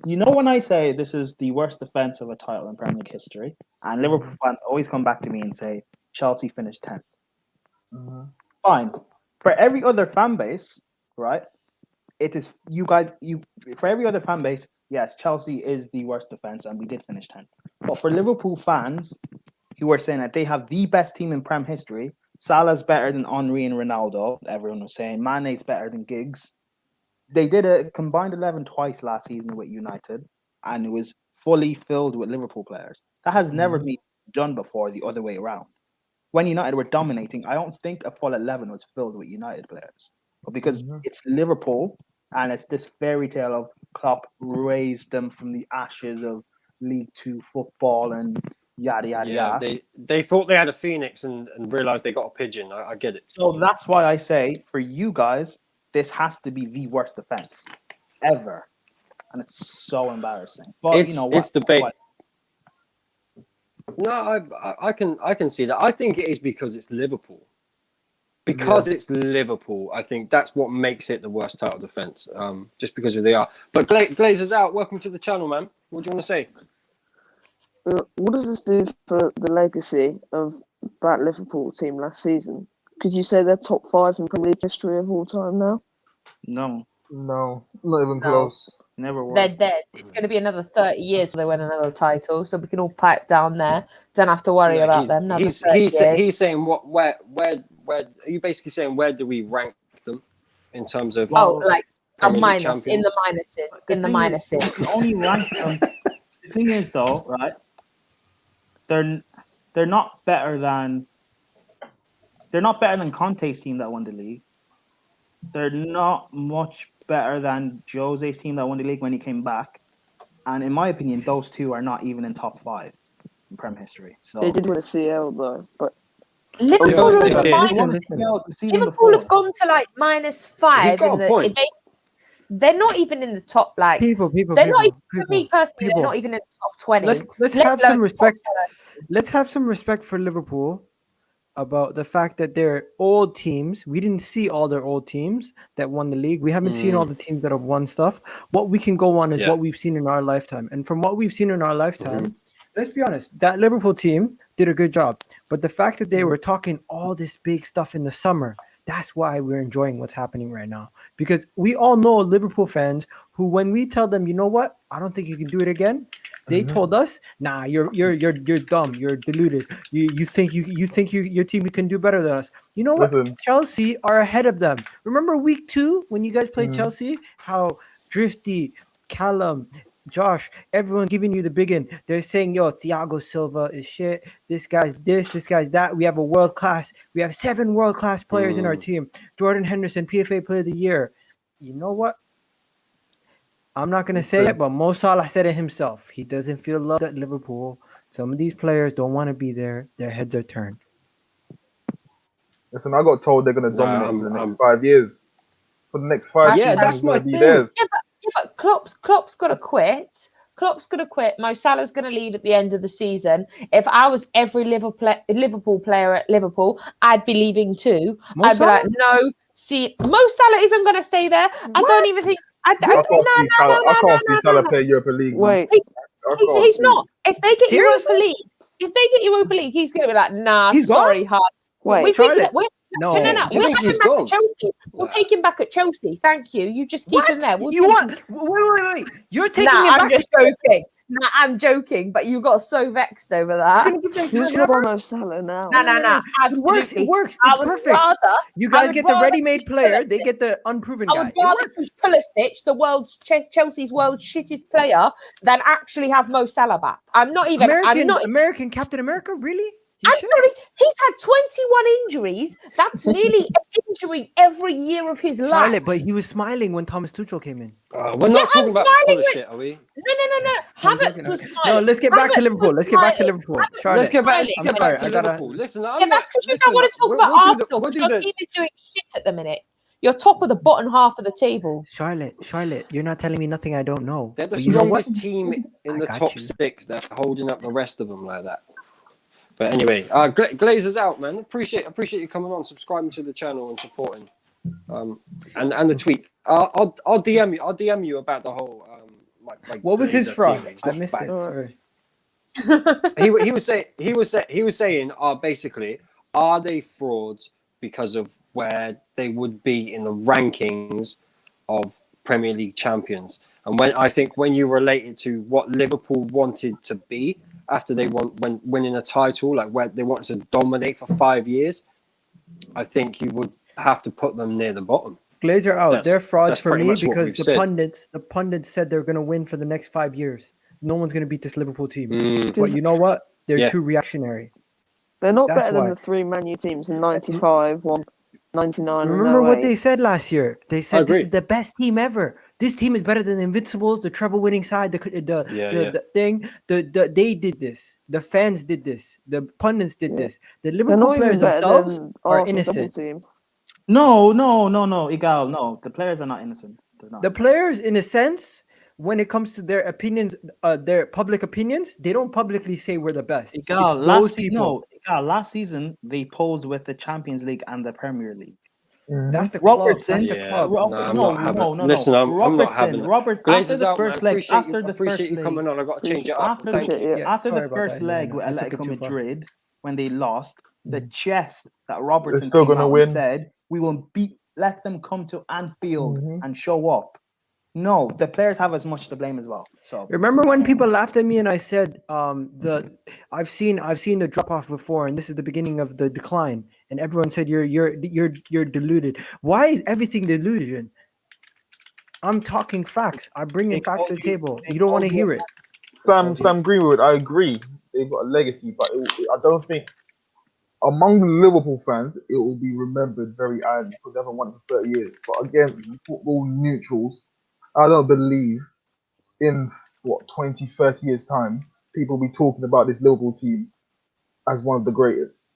C: You know, when I say this is the worst defense of a title in Premier League history, and Liverpool fans always come back to me and say Chelsea finished 10th. Fine. For every other fan base, right? It is for every other fan base, yes, Chelsea is the worst defense and we did finish 10th. But for Liverpool fans who are saying that they have the best team in Prem history, Salah's better than Henry and Ronaldo, everyone was saying, Mane's better than Giggs. They did a combined 11 twice last season with United, and it was fully filled with Liverpool players. That has never been done before the other way around. When United were dominating, I don't think a full 11 was filled with United players. But because it's Liverpool, and it's this fairy tale of Klopp raised them from the ashes of League Two football and yada, yada, yada.
A: They thought they had a phoenix and realised they got a pigeon. I get it.
C: So that's why I say, for you guys, this has to be the worst defense ever. And it's so embarrassing. But
A: it's debate. No, I can see that. I think it is because it's Liverpool. Because it's Liverpool, I think that's what makes it the worst title defense. Just because of they are. But Glazers out. Welcome to the channel, man. What do you want to say?
H: What does this do for the legacy of that Liverpool team last season? Could you say they're top 5 in Premier League history of all time now?
C: No,
D: not even close.
C: Never were.
G: They're dead. It's going to be another 30 years till they win another title, so we can all pipe down there. Don't have to worry about them.
A: He's saying where are you basically saying where do we rank them in terms of
G: like a
A: Premier League
G: minus
A: champions?
G: in the minuses. In the minuses.
C: You can only rank them. The thing is, though, right? They're not better than Conte's team that won the league. They're not much better than Jose's team that won the league when he came back. And in my opinion, those two are not even in top 5 in Prem history. So
H: They did win a CL though, but
G: Liverpool,
E: Yeah,
G: are
E: they
G: minus-
B: Listen, listen.
G: Liverpool have gone to like -5
A: got
G: in
A: a point.
G: they're not even in the top like
B: People,
G: they're not even for me personally,
B: people.
G: they're not even in the top 20.
B: Let's
G: let
B: have
G: alone
B: some
G: the
B: respect.
G: top 30.
B: Let's have some respect for Liverpool about the fact that they're old teams. We didn't see all their old teams that won the league. We haven't seen all the teams that have won stuff. What we can go on is what we've seen in our lifetime. And from what we've seen in our lifetime, let's be honest, that Liverpool team did a good job. But the fact that they were talking all this big stuff in the summer, that's why we're enjoying what's happening right now. Because we all know Liverpool fans who, when we tell them, you know what, I don't think you can do it again, they told us, nah, you're dumb, you're deluded. You think your team can do better than us. You know what?
D: Listen.
B: Chelsea are ahead of them. Remember week 2 when you guys played Chelsea? How Drifty, Callum, Josh, everyone giving you the big one. They're saying, yo, Thiago Silva is shit. This guy's this guy's that. We have we have 7 world-class players in our team. Jordan Henderson, PFA Player of the Year. You know what? I'm not going to say it, but Mo Salah said it himself. He doesn't feel loved at Liverpool. Some of these players don't want to be there. Their heads are turned.
D: Listen, I got told they're going to dominate for the next 5 years. For the next 5
A: Yeah,
D: seasons,
A: that's
D: it's going
A: my
D: to be
A: thing.
D: theirs.
G: But Klopp's got to quit. Klopp's going to quit. Mo Salah's going to leave at the end of the season. If I was every Liverpool player at Liverpool, I'd be leaving too. I'd be like, no. See, Mo Salah isn't going to stay there. I don't even think. I can't
D: see Salah play Europa League.
H: wait,
G: He's not. If they get
B: Seriously?
G: Europa League, he's going to be like, nah,
B: He's
G: sorry, hard.
H: wait.
B: Charlotte.
G: No.
A: Do you
G: We'll
A: think
G: have
A: he's
G: him back
A: gone?
G: at Chelsea. We'll take him back at Chelsea. Thank you. You just keep him there. We'll
B: You
G: take him-
B: want? Wait. You're taking
G: Nah,
B: him
G: I'm
B: back.
G: just joking. Nah, I'm joking, but you got so vexed over that.
H: Who's got Mo Salah now?
G: No.
B: It works.
G: Absolutely.
B: It works.
G: I
B: It's
G: would
B: perfect.
G: rather-
B: You
G: I
B: guys
G: would
B: get the
G: rather
B: ready-made
G: keep
B: player.
G: Pulisic.
B: They get the unproven
G: I
B: guy.
G: would
B: It
G: rather
B: works.
G: keep Pulisic, the world's Chelsea's world's shittest player, than actually have Mo Salah back. I'm not even.
B: American Captain America. Really?
G: I'm sorry. He's had 21 injuries. That's nearly an injury every year of his life.
B: Charlotte, but he was smiling when Thomas Tuchel came in.
A: We're not
G: I'm
A: talking about
G: smiling
A: Pulisic, are we?
G: No. Havertz was smiling.
B: No, let's get back to
G: Havertz
B: Liverpool.
G: was
B: Let's get back to
G: smiling.
B: Liverpool.
G: Havertz
B: Charlotte.
A: Let's get back,
G: Smiling.
A: let's get back to
B: I gotta-
A: Liverpool. Listen,
G: Yeah, that's because you don't want to talk about Arsenal.
A: we'll
G: Because
A: do
G: your team is doing shit at the minute. You're top of the bottom half of the table.
B: Charlotte, you're not telling me nothing I don't know.
A: They're the
B: But you know what?
A: strongest team in
B: I
A: the
B: got
A: top
B: you.
A: 6. They're holding up the rest of them like that. But anyway, Glazers out, man. Appreciate you coming on, subscribing to the channel and supporting. And the tweet. I'll DM you. I'll DM you about the whole.
B: What was his
A: Glazer
B: fraud?
A: theory. It's
B: I
A: not
B: missed
A: bad.
B: it. Sorry.
A: He was saying, basically, are they frauds because of where they would be in the rankings of Premier League champions? And when you relate it to what Liverpool wanted to be after when winning a title, like where they wanted to dominate for 5 years, I think you would have to put them near the bottom.
B: Glazer out. They're frauds
A: that's
B: for
A: pretty
B: me
A: much what
B: because
A: we've
B: the
A: said.
B: pundits said they're going to win for the next 5 years. No one's going to beat this Liverpool team.
A: Mm.
B: But you know what? They're
A: Yeah.
B: too reactionary.
H: They're not
B: That's
H: better than
B: why.
H: the 3 Man U teams in 95, 99,
B: Remember
H: and
B: what
H: 08.
B: they said last year? They said this
A: agree.
B: is the best team ever. This team is better than the Invincibles, the treble-winning side, the thing. They did this. The fans did this. The pundits did this. The
H: They're
B: Liverpool
H: not even
B: players
H: better
B: themselves
H: than
B: are
H: Arsenal's double
B: innocent.
H: team.
C: No, Igal, no. The players are not innocent. They're not.
B: The players, in a sense, when it comes to their opinions, their public opinions, they don't publicly say we're the best.
C: Igal,
B: It's those people.
C: last season they posed with the Champions League and the Premier League.
B: That's the club.
C: Robertson,
B: That's the club.
A: No. Listen, I'm not having it.
C: After
A: Glazers
C: the
A: out,
C: first
A: man.
C: leg,
A: Appreciate you coming on. I've got to change it up.
C: after
A: Thank
C: the,
A: you.
B: Yeah,
C: after
B: sorry
C: the
B: about
C: first
B: that,
C: leg
B: Lewin.
C: with
B: I took it
C: Atletico
B: too far.
C: Madrid, when they lost, the chest that Robertson
D: still
C: came
D: gonna
C: out
D: win.
C: and said, we will let them come to Anfield and show up. No, the players have as much to blame as well. So
B: Remember when people laughed at me and I said, I've seen the drop off before, and this is the beginning of the decline, and everyone said you're deluded. Why is everything delusion? I'm talking facts. I bring in
C: They
B: facts to
C: called
B: the
C: you-
B: table.
C: they
B: You don't want to
C: called you
B: hear
C: a
B: it.
D: Sam Greenwood, I agree. They've got a legacy, but I don't think among the Liverpool fans it will be remembered very highly because they haven't won it for 30 years. But against football neutrals, I don't believe in what 20, 30 years time, people will be talking about this Liverpool team as one of the greatest.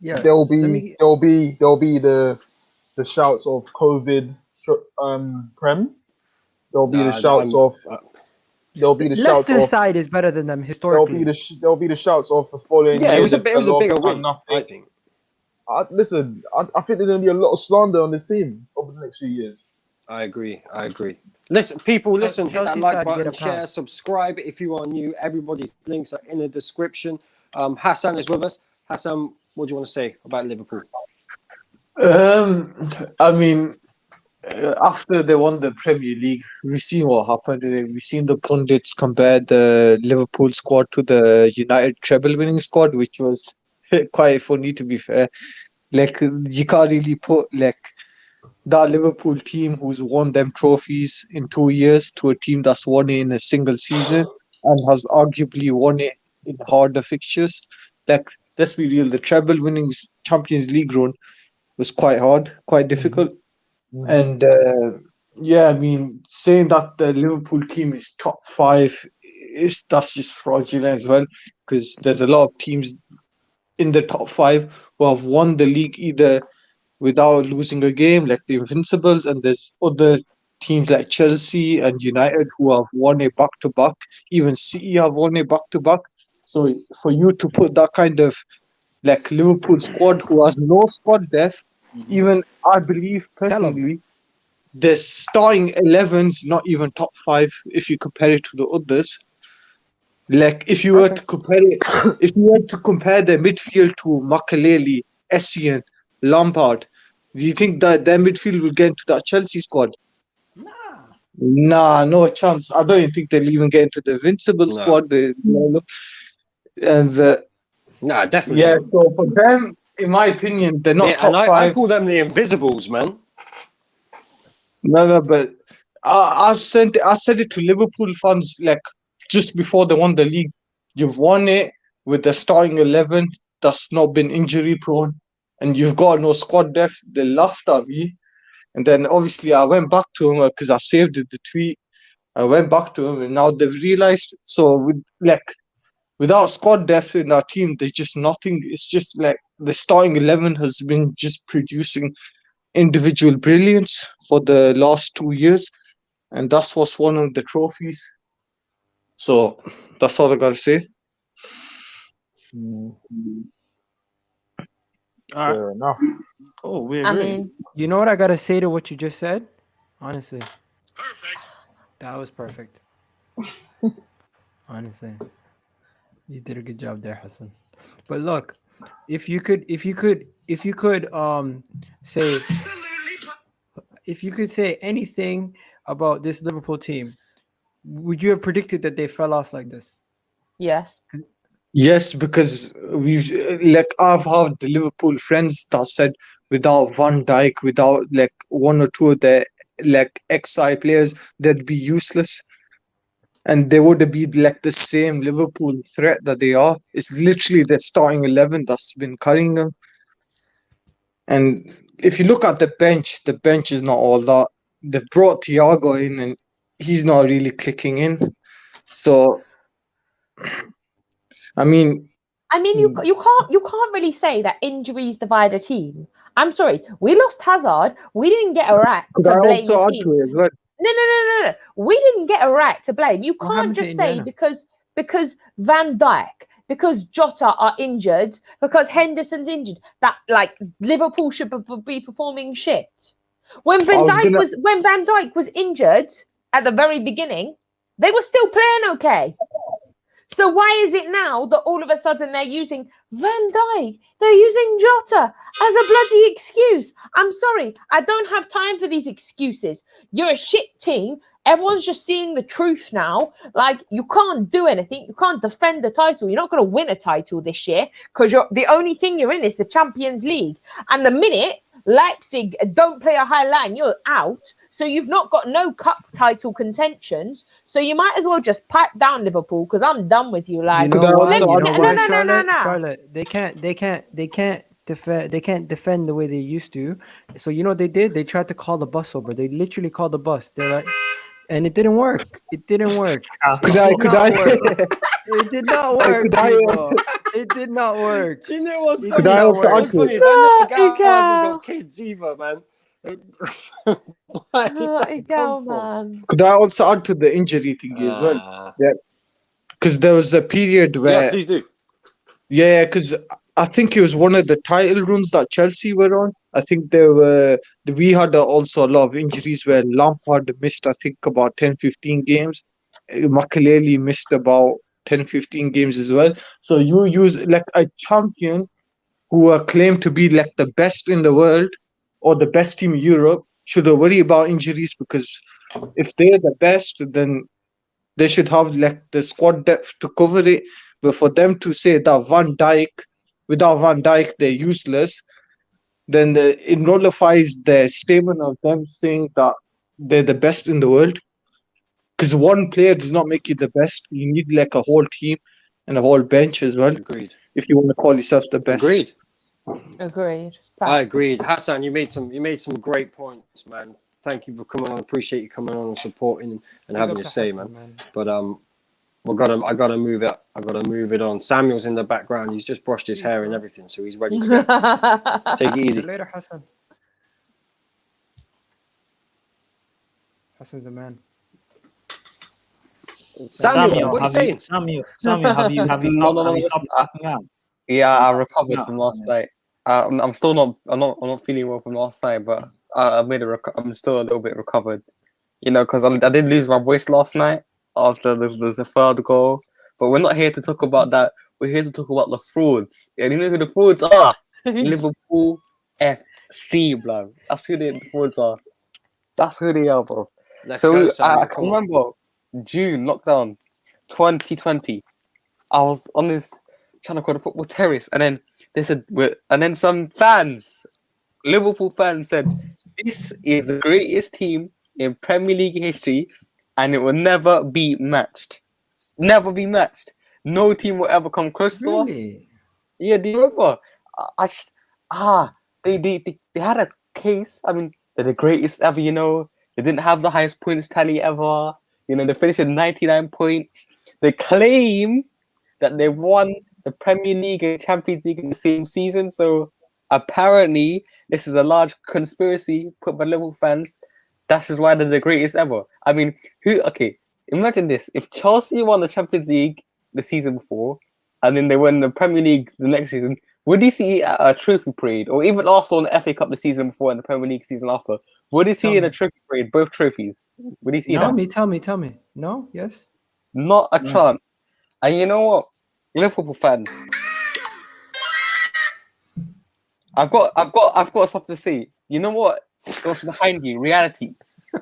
B: Yeah,
D: There'll
B: let
D: be
B: me.
D: the shouts of COVID Prem. There'll be the shouts of there'll be the shouts
B: Leicester
D: of
B: side is better than them
D: there'll be
B: historically.
D: there'll be the shouts of the following
A: Yeah,
D: year.
A: it was a
D: they've
A: bigger
D: done
A: win,
D: nothing.
A: I think.
D: Listen, I think there's going to be a lot of slander on this team over the next few years.
A: I agree. Listen, people, hit that
B: Chelsea's
A: like
B: got to get
A: button,
B: a
A: share,
B: pass.
A: subscribe if you are new. Everybody's links are in the description. Hassan is with us. Hassan, what do you want to say about Liverpool?
I: I mean, after they won the Premier League, we've seen what happened. We've seen the pundits compare the Liverpool squad to the United treble-winning squad, which was quite funny, to be fair. Like, you can't really put like that Liverpool team who's won them trophies in 2 years to a team that's won it in a single season and has arguably won it in harder fixtures. Like, let's be real, the treble-winning Champions League run was quite hard, quite difficult. And yeah, I mean, saying that the Liverpool team is top 5 that's just fraudulent as well, because there's a lot of teams in the top 5 who have won the league either without losing a game, like the Invincibles, and there's other teams like Chelsea and United who have won it back to back. Even City have won it back to back. So for you to put that kind of like Liverpool squad who has no squad depth, even I believe personally, the starting 11's not even top 5 if you compare it to the others. Like if you were to compare the midfield to Makelele, Essien, Lampard, do you think that their midfield will get into that Chelsea squad? Nah, no chance. I don't even think they'll even get into the Invincible squad. And
A: Nah, definitely.
I: yeah, so for them, in my opinion, they're not top 5.
A: I call them the Invisibles, man.
I: No, but I said it to Liverpool fans like just before they won the league. You've won it with the starting 11 that's not been injury prone, and you've got no squad depth. They laughed at me, and then obviously I went back to him because I saved the tweet. I went back to him, and now they've realized. So without squad depth in our team, there's just nothing. It's just like the starting 11 has been just producing individual brilliance for the last 2 years, and that's what's won of the trophies. So that's all I gotta say.
D: Fair enough.
C: Oh, we
G: I
C: agree.
G: mean,
B: You know what I gotta say to what you just said? Honestly, that was perfect. Honestly, you did a good job there, Hassan. But look, if you could say anything about this Liverpool team, would you have predicted that they fell off like this?
G: yes.
I: Yes, because I've had the Liverpool friends that said without Van Dijk, without like one or two of the like ex-I players, they'd be useless. And they would be like the same Liverpool threat that they are. It's literally the starting 11 that's been carrying them. And if you look at the bench is not all that. They brought Thiago in, and he's not really clicking in. So, I mean,
G: you can't really say that injuries divide a team. I'm sorry, we lost Hazard. We didn't get a right
I: could I
G: to blame
I: also
G: the
I: add
G: team.
I: to it as well?
G: No. We didn't get a right to blame. You
B: What
G: can't
B: happened to
G: just say
B: Indiana?
G: because Van Dijk, because Jota are injured, because Henderson's injured, that like Liverpool should be performing shit. When Van Dijk was injured at the very beginning, they were still playing okay. So why is it now that all of a sudden they're using Van Dijk, they're using Jota as a bloody excuse? I'm sorry, I don't have time for these excuses. You're a shit team. Everyone's just seeing the truth now. Like, you can't do anything. You can't defend the title. You're not going to win a title this year because the only thing you're in is the Champions League. And the minute Leipzig don't play a high line, you're out. So you've not got no cup title contentions. So you might as well just pipe down Liverpool because I'm done with you. Like,
B: You know why?
G: No.
B: Charlotte, they can't defend the way they used to. So you know what they did? They tried to call the bus over. They literally called the bus. They're like, and it didn't work. It didn't work.
I: Could I?
B: It did not work.
I: Could I
B: people. It did not work.
A: Do you know what's
B: It
A: funny?
B: did
I: I
B: not
I: also
B: work.
A: What's funny is I know Igal hasn't got kids either, man. Why did that come from?
G: Man.
I: Could I also add to the injury thing as well? Yeah, because there was a period where
A: Yeah, please do.
I: yeah, because I think it was one of the title runs that Chelsea were on. I think we had also a lot of injuries where Lampard missed, I think, about 10-15 games. Makelele missed about 10-15 games as well. So you use like a champion who are claimed to be like the best in the world or the best team in Europe should worry about injuries, because if they're the best, then they should have like the squad depth to cover it. But for them to say that without Van Dijk, they're useless, then it nullifies the statement of them saying that they're the best in the world. Because one player does not make you the best. You need like a whole team and a whole bench as well.
A: Agreed.
I: If you want to call yourself the best.
G: Agreed.
A: I agreed. Hassan, you made some great points, man. Thank you for coming on. Appreciate you coming on and supporting and having your say, man. But I gotta move it. I gotta move it on. Samuel's in the background. He's just brushed his hair and everything, so he's ready to go. Take it easy.
B: See you later, Hassan. Hassan's the man.
A: Samuel, what are you saying?
C: Samuel, have you stopped working out?
J: Yeah, I recovered from last night. I'm still not. I'm not feeling well from last night, but I'm still a little bit recovered. You know, because I did lose my voice last night after the third goal. But we're not here to talk about that. We're here to talk about the frauds. And you know who the frauds are? Liverpool FC, bro. That's who the frauds are. That's who they are, bro. I can remember June lockdown 2020. I was on this channel called the Football Terrace, and then they said, and then some fans, Liverpool fans, said, "This is the greatest team in Premier League history, and it will never be matched. Never be matched. No team will ever come close to us." Yeah, do you remember? They had a case. I mean, they're the greatest ever. You know, they didn't have the highest points tally ever. You know, they finished with 99 points. They claim that they won the Premier League and Champions League in the same season. So apparently, this is a large conspiracy put by Liverpool fans. That is why they're the greatest ever. I mean, imagine this. If Chelsea won the Champions League the season before, and then they won the Premier League the next season, would you see a trophy parade? Or even Arsenal in the FA Cup the season before and the Premier League season after? Would you see in a trophy parade both trophies? Would you see that?
B: Tell me. No? Yes?
J: Not a chance. And you know what? Liverpool fans, I've got something to say. You know what? What's behind you? Reality.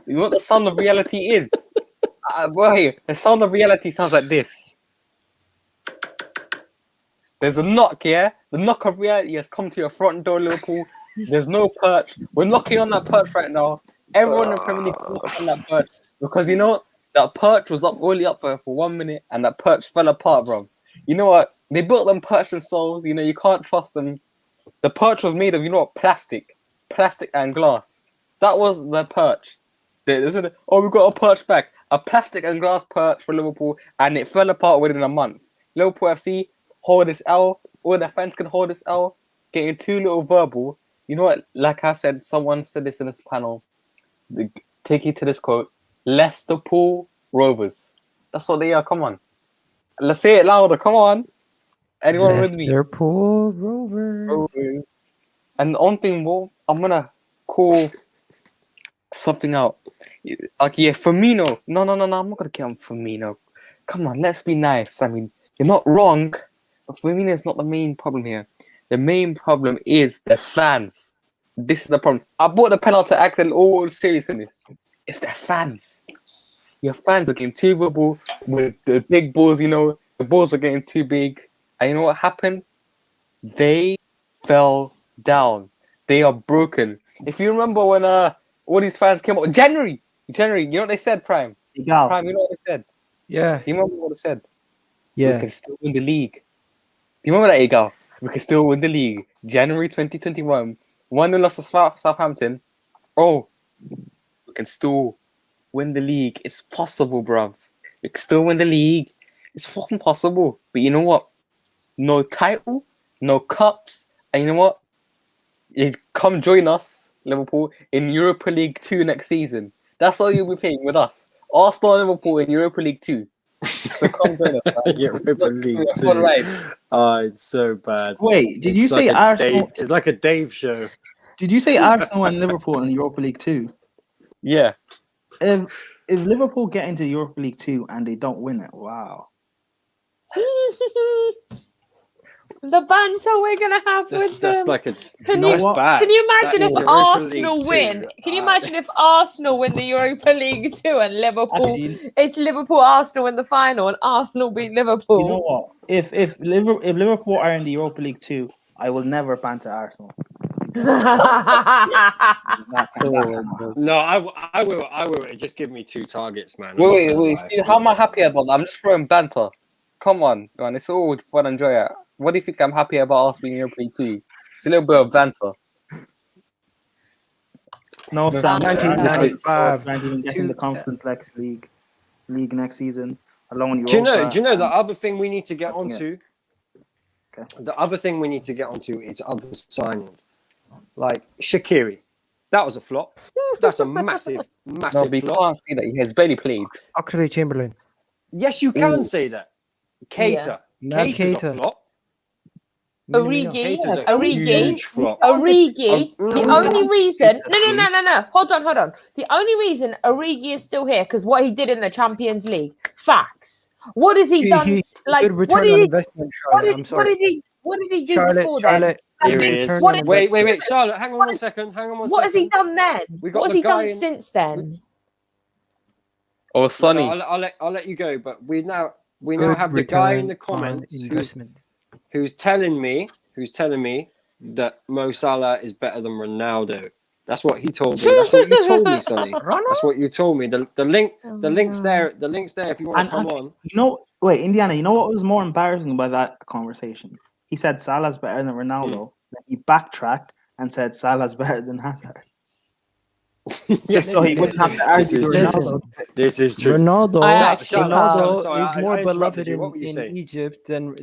J: You know what the sound of reality is? The sound of reality sounds like this. There's a knock, yeah? The knock of reality has come to your front door, Liverpool. There's no perch. We're knocking on that perch right now. Everyone in the Premier League is knocking on that perch. Because you know what? That perch was only up for 1 minute, and that perch fell apart, bro. You know what? They built them perch themselves. You know, you can't trust them. The perch was made of, you know what? Plastic and glass. That was the perch. They said, "Oh, we got a perch back." A plastic and glass perch for Liverpool, and it fell apart within a month. Liverpool FC hold this L. All the fans can hold this L. Getting too little verbal. You know what? Like I said, someone said this in this panel. Take you to this quote: Leicester Pool Rovers. That's what they are. Come on. Let's say it louder. Come on. Anyone with me?
B: Liverpool Rovers.
J: And on thing more, I'm gonna call something out. Okay, Firmino. No. I'm not gonna get on Firmino. Come on, let's be nice. I mean, you're not wrong, but Firmino is not the main problem here. The main problem is the fans. This is the problem. I bought the penalty act and all serious in this. It's the fans. Your fans are getting too verbal with the big balls, you know. The balls are getting too big. And you know what happened? They fell down. They are broken. If you remember when all these fans came out, January, you know what they said, Prime? Prime, you know what they said?
B: Yeah.
J: You remember what they said?
B: Yeah.
J: We can still win the league. Do you remember that, Egal? We can still win the league. January 2021. 1-0 loss to Southampton. Oh, we can still win the league. It's possible, bruv. You can still win the league. It's fucking possible. But you know what? No title, no cups, and you know what? You come join us, Liverpool, in Europa League 2 next season. That's all you'll be playing with us. Arsenal and Liverpool in Europa League 2. So come join us.
A: Europa League
J: It's
A: 2.
J: all right.
A: Oh, it's so bad.
C: Wait, did you
A: It's
C: say
A: like a
C: Arsenal?
A: Dave, it's like a Dave show.
C: Did you say Arsenal and Liverpool in the Europa League 2?
J: Yeah.
C: If Liverpool get into Europa League 2 and they don't win it, wow.
G: The banter we're gonna have with
A: That's
G: them.
A: like a
G: Can
A: that's
G: you,
A: bad.
G: can you imagine
A: That
G: if
A: Europa
G: Arsenal
A: League
G: win?
A: 2,
G: Can you imagine if Arsenal win the Europa League 2 and Liverpool?
C: Actually,
G: It's Liverpool Arsenal in the final and Arsenal beat Liverpool.
C: you know what? If Liverpool are in the Europa League 2, I will never banter Arsenal.
A: No, I will. Just give me 2 targets, man.
J: Wait. Steve, how am I happy about that? I'm just throwing banter. Come on, man. It's all fun and joy. What do you think I'm happy about us being in Europa League 2? It's a little bit of banter.
C: No, Sam.
B: 1995.
C: Can't even get in the Conference League next season. Alone
A: Do you know
C: Europa
A: the other thing we need to get
C: Nothing
A: onto?
C: Okay.
A: The other thing we need to get onto is other signings. Like Shaqiri. That was a flop. That's a massive
J: No, but you
A: flop.
J: can't see that. He has barely played.
B: Oxlade Chamberlain.
A: Yes, you can
J: Ooh.
A: say that. Keita.
B: Not
A: Keita's a
B: Keita.
A: flop.
G: Origi,
A: Keita's a
G: Origi,
A: huge flop.
G: Origi.
A: Oh,
G: The only reason, no. Hold on. The only reason Origi is still here because what he did in the Champions League. Facts. What has he done? Like,
B: good
G: what
B: return
G: did
B: on
G: he?
B: investment, Charlotte. I'm sorry.
G: What did he do
B: Charlotte,
G: before
B: Charlotte.
G: then?
A: Here he is.
B: Return
G: What
B: on
G: is-
A: Wait, Charlotte, hang on one second.
G: What has he done then?
A: We got
G: What has
A: the
G: he done
A: guy in-
G: since then?
J: Or Sonny.
A: I'll let you go, but we now
B: Good
A: have the guy in the
B: return on
A: comments
B: investment.
A: who's telling me that Mo Salah is better than Ronaldo. That's what he told me. That's what you told me, Sonny. That's what you told me. The link's there. The link's there if you want to come on.
C: Wait, Indiana, you know what was more embarrassing about that conversation? He said Salah's better than Ronaldo. Then he backtracked and said Salah's better than Hazard.
A: Yes,
C: So he wouldn't have to argue with Ronaldo.
A: This is true.
B: Ronaldo,
A: Charlotte, sorry,
B: is more
A: I
B: beloved
A: interrupted you.
B: in,
A: What were you
B: in
A: saying?
B: Egypt than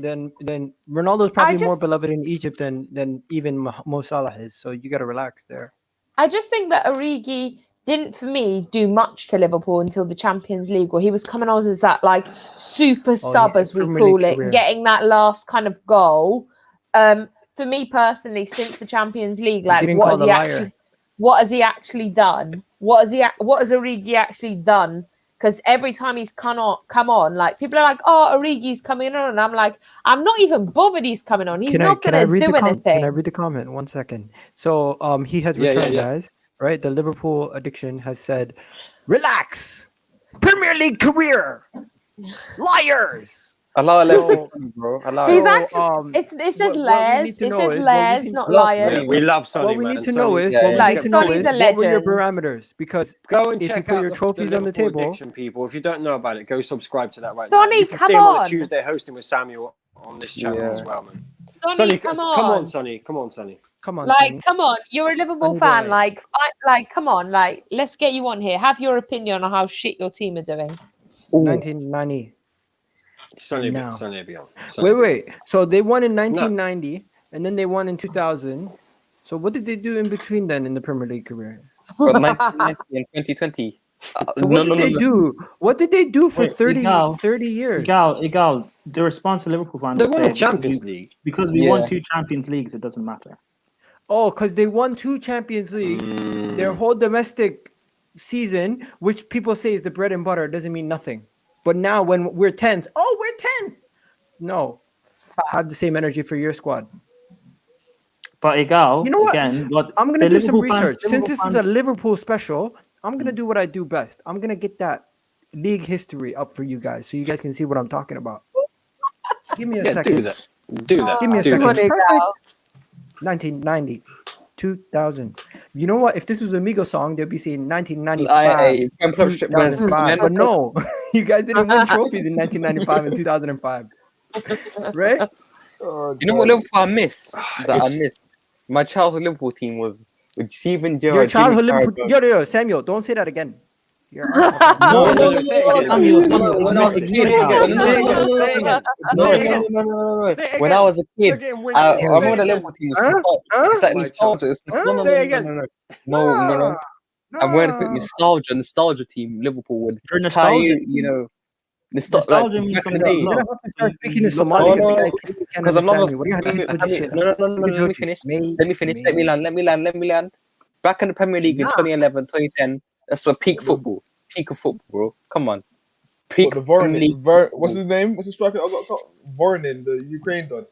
B: Ronaldo's probably more
G: just-
B: beloved in Egypt than even Mo Salah is. So you got to relax there.
G: I just think that Origi didn't, for me, do much to Liverpool until the Champions League, where he was coming on as that like super sub,
B: his
G: as we
B: Premier
G: call
B: League
G: it,
B: career.
G: getting that last kind of goal. For me personally, since the Champions League, like
B: getting
G: what
B: called
G: has he
B: a liar.
G: actually? What has he actually done? What has Origi actually done? Because every time he's come on, like people are like, "Oh, Origi's coming on," and I'm like, "I'm not even bothered. He's coming on. He's not going to do anything."
B: Can I read the comment? 1 second. So he has
A: Yeah,
B: returned,
A: yeah.
B: guys. Right, the Liverpool addiction has said, "Relax, Premier League career, liars."
J: Allow
B: So-
J: left bro. Allow
G: He's
J: it.
G: actually. It says
B: what we
G: layers.
B: need to
G: It
B: know
G: says
B: is what we
G: layers,
B: can-
G: not
J: Last
G: liars.
J: week-
A: We love Sonny,
B: What we
A: man.
B: need to
A: Sonny,
B: know is
J: yeah,
B: what we
J: yeah.
B: need to know
G: Sonny's
B: is
G: a
B: what were your
G: legend.
B: parameters? Because
A: Go and
B: if you
A: check
B: put
A: out
B: your trophies on the
A: Liverpool
B: table,
A: Addiction, people. If you don't know about it, go subscribe to that right
G: Sonny,
A: now. You can
G: come
A: see him on
G: on.
A: the Tuesday hosting with Samuel on this channel
J: Yeah.
A: as well, man.
G: Sonny, come on.
A: come on, Sonny. Come on, Sonny.
B: come on,
G: Like,
B: Sonny.
G: come on, you're a Liverpool
B: Sonny
G: fan.
B: boy.
G: Like, come on, like, let's get you on here. Have your opinion on how shit your team are doing.
B: 1990.
A: Sonny,
B: Now.
A: Sonny beyond. Sonny
B: Wait. So they won in 1990, and then they won in 2000. So what did they do in between then in the Premier League career?
J: But 1990 and 2020.
B: So what did they do? What did they do for
C: Wait,
B: 30
C: Igal.
B: years?
C: Egal, the response to Liverpool fans
A: They
C: would
A: won
C: say,
A: the Champions League.
C: because we
J: Yeah.
C: won 2 Champions Leagues, it doesn't matter.
B: Oh, because they won 2 Champions Leagues. Their whole domestic season, which people say is the bread and butter, doesn't mean nothing. But now when we're 10th, we're 10th. No. Have the same energy for your squad.
C: But Egal,
B: You know what?
C: again, but
B: I'm gonna
C: the
B: do some
C: Liverpool fans-
B: research. Since
C: Liverpool
B: this is
C: fans-
B: a Liverpool special, I'm gonna do what I do best. I'm gonna get that league history up for you guys, so you guys can see what I'm talking about. Give me a
A: Yeah,
B: second.
A: do that. Do that.
B: Give me a
A: do
B: second.
A: that.
B: Perfect. 1990, 2000. You know what? If this was a Migos song, they'd be saying 1995, 2005. But no, you guys didn't win trophies in 1995 and 2005, right?
J: You know what Liverpool I miss? That I miss. My childhood Liverpool team was with Steven Gerrard.
B: Your childhood
J: Jimmy
B: Liverpool.
J: Carragher.
B: Yo, Samuel, don't say that again. You're Arsenal fan.
A: No, say it again.
C: Samuel,
J: When I was a
C: missed
J: kid,
C: it.
A: Say it again.
J: no,
A: Say it again.
J: no.
A: Say it
J: When I
A: again.
J: was a
A: You're
J: kid,
A: getting
J: I
A: wicked. Say
J: remember
A: it
J: the
A: again.
J: Liverpool team was it's like
A: My
J: nostalgia. It's no,
A: Say it again.
J: no. I'm wearing for nostalgia team. Liverpool would
C: Your
J: tie
C: nostalgia
J: you,
C: team.
J: like
C: Nostalgia means
J: back in the
C: something.
J: day.
B: You're gonna
C: Look,
B: have to start speaking in
C: you look
B: Somali
J: No,
B: because
J: no,
B: the guy clearly can't
J: because I'm not.
B: understand me. What do you have to do with this shit?
J: No. Let me finish. Let me land. Back in the Premier League in 2011, 2010. That's what peak football. Peak of football, bro. Come on. Peak
D: The
J: Premier League.
D: what's his name? What's his striker? I got Voronin, the Ukraine done.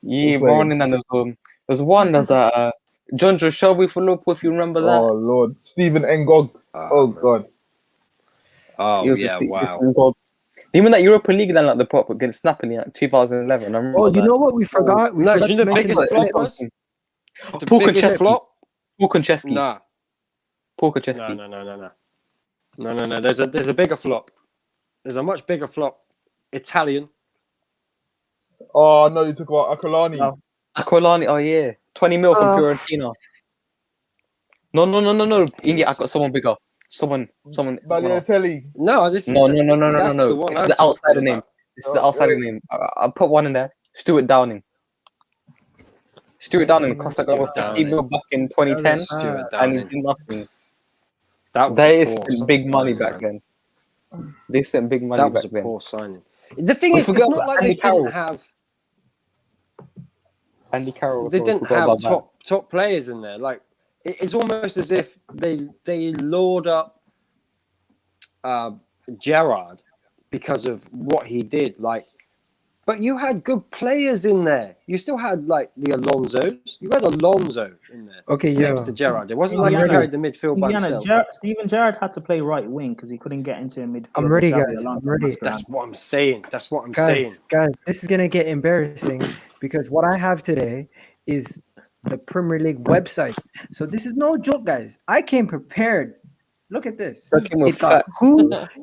J: Yeah,
D: playing.
J: Varane and there's one. There's a John Joe Shelby for Liverpool. If you remember that.
D: Oh Lord, Stephen Ngog. Oh
A: man.
D: God.
A: Oh,
J: He was
A: yeah, wow.
J: Even that Europa League then, like the pop against Napoli in 2011. I remember
B: Oh, you
J: that.
B: know what we forgot? We
A: No,
B: forgot
A: do you know
B: to
A: the
B: mention
A: biggest
B: the
A: flop
B: edit.
A: was? The
J: Paul
A: biggest
J: Konchesky.
A: flop?
J: Paul Konchesky.
A: Nah.
J: Paul Konchesky.
A: No. There's a bigger flop. There's a much bigger flop. Italian.
D: Oh no, you talk about Akolani.
C: No.
J: Aquilani, oh yeah. 20 mil from Fiorentina. No. India, I got someone bigger. Someone else.
D: Tagliatelle.
A: No, this
J: No.
A: that's the one
J: It's
A: I'm
J: the
A: talking
J: outsider name.
A: about.
J: This is the outsider name. I'll put one in there. Stuart Downing. Stuart Downing cost like over 50 mil back in 2010.
A: Stuart
J: And he
A: Downing.
J: did nothing.
A: That was
J: They
A: a poor
J: spent big money
A: signing,
J: back
A: man.
J: then. They spent big money
A: That was
J: back
A: a
J: then.
A: poor signing. The thing
J: We
A: is, it's
J: forgot
A: not
J: about
A: like
J: Andy
A: they
J: Carroll.
A: didn't have.
J: Andy Carroll.
A: They
J: so we
A: didn't
J: forgot
A: have
J: about that.
A: top players in there. Like it's almost as if they lured up Gerrard because of what he did. Like, but you had good players in there. You still had like the Alonsos. You had Alonso in there.
B: Okay, yeah.
A: Next to Gerrard. It wasn't like he
C: Indiana-
A: carried the midfield by himself.
C: Steven Gerrard had to play right wing because he couldn't get into a midfield.
B: I'm ready,
C: with Xabi
B: guys.
C: Alonso
B: I'm ready.
C: messed around.
A: That's what I'm saying. That's what I'm saying.
B: Guys, this is gonna get embarrassing because what I have today is the Premier League website. So this is no joke, guys. I came prepared. Look at this.
J: That came with
B: It got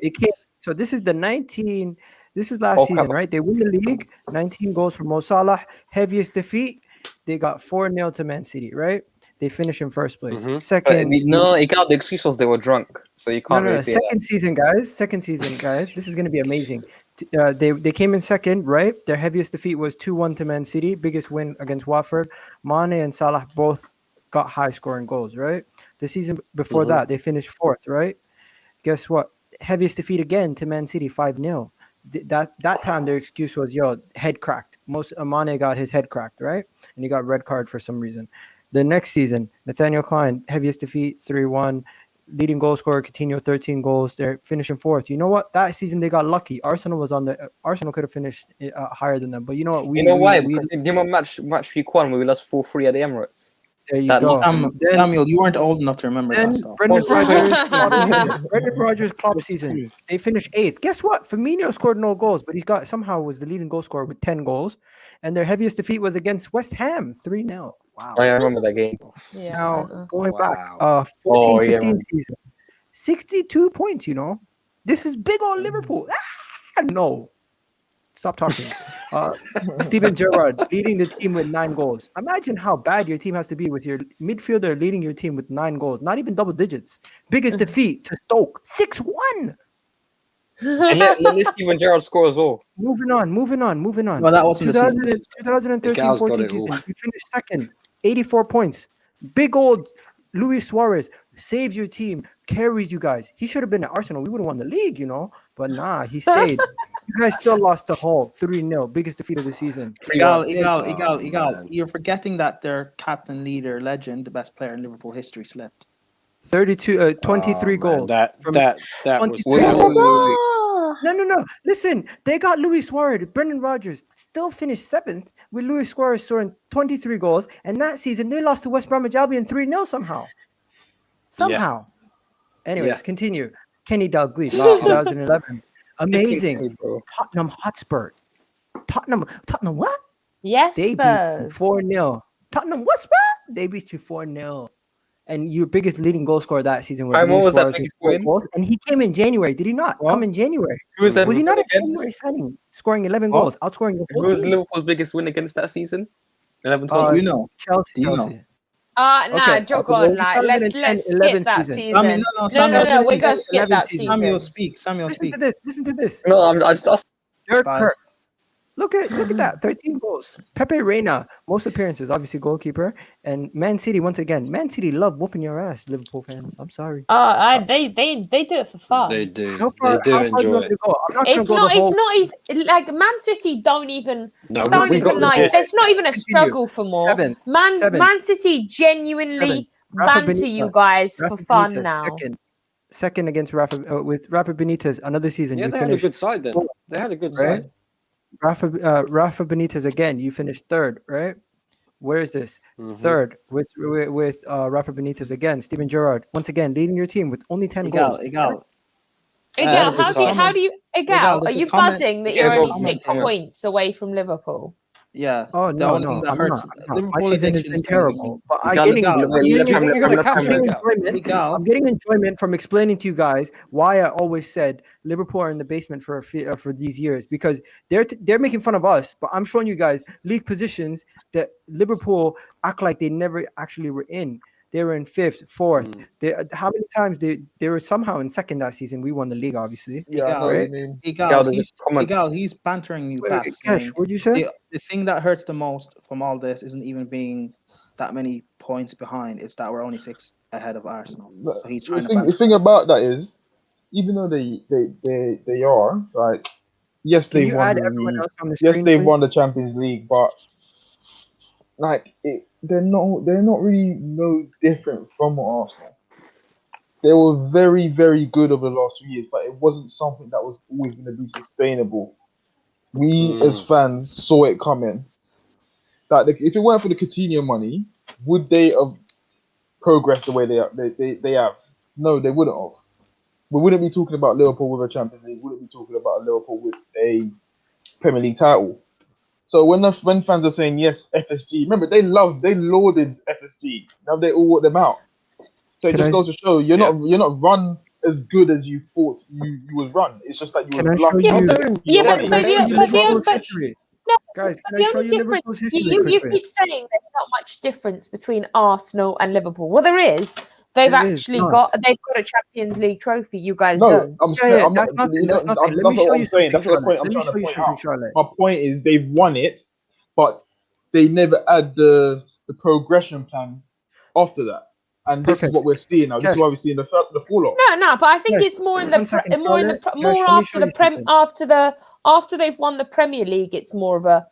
B: it came. So this is the 19. This is last season, right? They win the league. 19 goals for Mo Salah. Heaviest defeat. They got 4-0 to Man City, right? They finish in first place. Second.
J: No, he got the excuse was they were drunk, so you can't
B: No.
J: really say
B: Second season, guys. This is going to be amazing. They came in second, right? Their heaviest defeat was 2-1 to Man City. Biggest win against Watford. Mane and Salah both got high scoring goals, right? The season before that, they finished fourth, right? Guess what? Heaviest defeat again to Man City, 5-0. That time their excuse was, head cracked. Mane got his head cracked, right? And he got red card for some reason. The next season, Nathaniel Klein, heaviest defeat, 3-1. Leading goal scorer, Coutinho, 13 goals. They're finishing fourth. You know what? That season they got lucky. Arsenal could have finished higher than them. But you know what?
J: Because in match week 1 we lost 4-3 at the Emirates.
B: There you go.
C: Samuel, you weren't old enough to remember that stuff.
B: Brendan Rodgers' Klopp season. They finished 8th. Guess what? Firmino scored no goals, but he was the leading goal scorer with 10 goals. And their heaviest defeat was against West Ham, 3-0. Wow.
J: I remember that game.
G: Yeah.
B: Now, going back, 14-15 season, 62 points, This is big on Liverpool. No. Stop talking. Steven Gerrard leading the team with 9 goals. Imagine how bad your team has to be with your midfielder leading your team with 9 goals. Not even double digits. Biggest defeat to Stoke, 6-1.
J: And let Steven Gerrard score as well.
B: Moving on.
C: Well, that wasn't the
B: 2013-14 season. We finished second, 84 points. Big old Luis Suarez saves your team, carries you guys. He should have been at Arsenal. We would have won the league, But nah, he stayed. You guys still lost to Hull, 3-0. Biggest defeat of the season.
C: Igal. You're forgetting that their captain, leader, legend, the best player in Liverpool history slept.
B: 23 goals.
A: That was
B: No. Listen, they got Luis Suarez. Brendan Rodgers still finished 7th with Luis Suarez scoring 23 goals. And that season, they lost to West Bromwich Albion 3-0 somehow. Anyways, continue. Kenny Dalglish, 2011. Amazing. Tottenham Hotspur. Tottenham what?
G: Yes,
B: They beat you 4-0. Tottenham Hotspur? They beat you 4-0. And your biggest leading goal scorer that season was
J: What
B: Luis
J: was that
B: Suarez
J: biggest
B: with 4
J: win?
B: goals. And he came in January. Did he not come in January?
J: Who was that?
B: Was he not a
J: against?
B: January signing, scoring 11 goals, outscoring the
J: Who
B: whole
J: was
B: team?
J: Liverpool's biggest win against that season? 11-12.
B: Chelsea. Okay,
G: jog
B: the
G: on. Like, let's
B: 2010-11
G: skip that
B: season.
G: season.
K: I mean,
G: No,
K: Samuel,
G: we're gonna skip that season.
K: Samuel, speak. Samuel,
B: Listen
K: speak.
B: to this. Listen to this.
J: No, I just
B: Dirk
K: Five.
B: Kirk. Look at that. 13 goals. Pepe Reina, most appearances, obviously goalkeeper. And Man City, once again. Man City love whooping your ass, Liverpool fans. I'm sorry.
G: They do it for fun.
A: They do.
B: How far
A: They do
B: do you
A: enjoy
B: want me
A: it.
B: to go? I'm not going to
G: It's
B: go
G: not.
B: the whole.
G: It's not even like Man City don't even.
A: No,
G: Don't
A: we got
G: even
A: the
G: like.
A: gist.
G: There's not even a
B: Continue.
G: struggle for more.
B: Seventh.
G: Man City genuinely
B: Rafa
G: banter
B: Benitez.
G: you guys
B: Rafa
G: for fun
B: Benitez,
G: now.
B: Second against Rafa with Rafa Benitez. Another season
A: Yeah,
B: you
A: they had a
B: finished
A: good side then. They had a good
B: right?
A: side.
B: Rafa Benitez again. You finished third, right? Where is this? Third with Rafa Benitez again. Steven Gerrard once again leading your team with only 10 goals.
G: Egal,
A: good side.
G: how do you
K: Egal,
G: are
K: there's a
G: you
K: comment-
G: buzzing that
J: Yeah,
G: you're
J: go
G: only
J: on,
G: 6
J: comment.
G: points away from Liverpool?
K: Yeah.
B: Oh
K: the
B: no,
K: only thing that
B: I'm
K: hurts
B: not. My
K: Liverpool
B: season has
K: addiction
B: been
K: is
B: terrible. But I'm
J: Egal,
B: getting
J: Egal,
A: You're gonna catch it, Egal.
B: enjoyment.
K: Egal.
B: I'm getting enjoyment from explaining to you guys why I always said Liverpool are in the basement for these years because they're making fun of us, but I'm showing you guys league positions that Liverpool act like they never actually were in. They were in 5th, 4th. How many times they were somehow in 2nd that season? We won the league, obviously.
D: Yeah, I know what you mean.
K: Egal, he's bantering you
B: Wait,
K: back.
B: Kesh,
K: saying
B: what'd you say?
K: the thing that hurts the most from all this isn't even being that many points behind. It's that we're only 6 ahead of Arsenal.
D: But
K: So he's
D: the
K: trying to
D: thing, the
K: banter.
D: thing about that is, even though they are like, yes,
B: Can
D: they've
B: you
D: won
B: add
D: the
B: everyone
D: league.
B: else on the
D: Yes,
B: screen,
D: they've won
B: please?
D: the Champions League, but like they're not really no different from Arsenal. They were very, very good over the last few years, but it wasn't something that was always going to be sustainable. We as fans saw it coming. That if it weren't for the Coutinho money, would they have progressed the way they have? No, they wouldn't have. We wouldn't be talking about Liverpool with a Champions League. We wouldn't be talking about Liverpool with a Premier League title. So when fans are saying yes, FSG, remember they lauded FSG. Now they all want them out. So it just goes to show you're not run as good as you thought you was run. It's just that you
B: Can
D: were
B: I show
D: bluffing.
B: you?
G: Guys,
B: can I show you Liverpool's history
G: You
B: quickly?
G: keep saying there's not much difference between Arsenal and Liverpool. Well, there is. They've
B: There is
G: actually
B: not.
G: got a Champions League trophy. You guys
D: No,
G: don't.
D: I'm
B: that's
D: not.
B: nothing. That's nothing.
D: That's
B: Let me
D: not
B: show
D: what
B: you
D: I'm saying.
B: something,
D: That's not the point
B: Charlotte.
D: I'm
B: Let me
D: trying
B: show
D: to
B: you
D: point
B: something,
D: out.
B: Charlotte.
D: My point is they've won it, but they never had the progression plan after that. And this is what we're seeing now. This is why we're seeing the fall off.
G: No, but I think
B: Yes.
G: it's more in the
B: 1 second,
G: more in the
B: Charlotte.
G: more
B: Josh, let me
G: after
B: show
G: the
B: you
G: prem
B: something.
G: after they've won the Premier League. It's more of a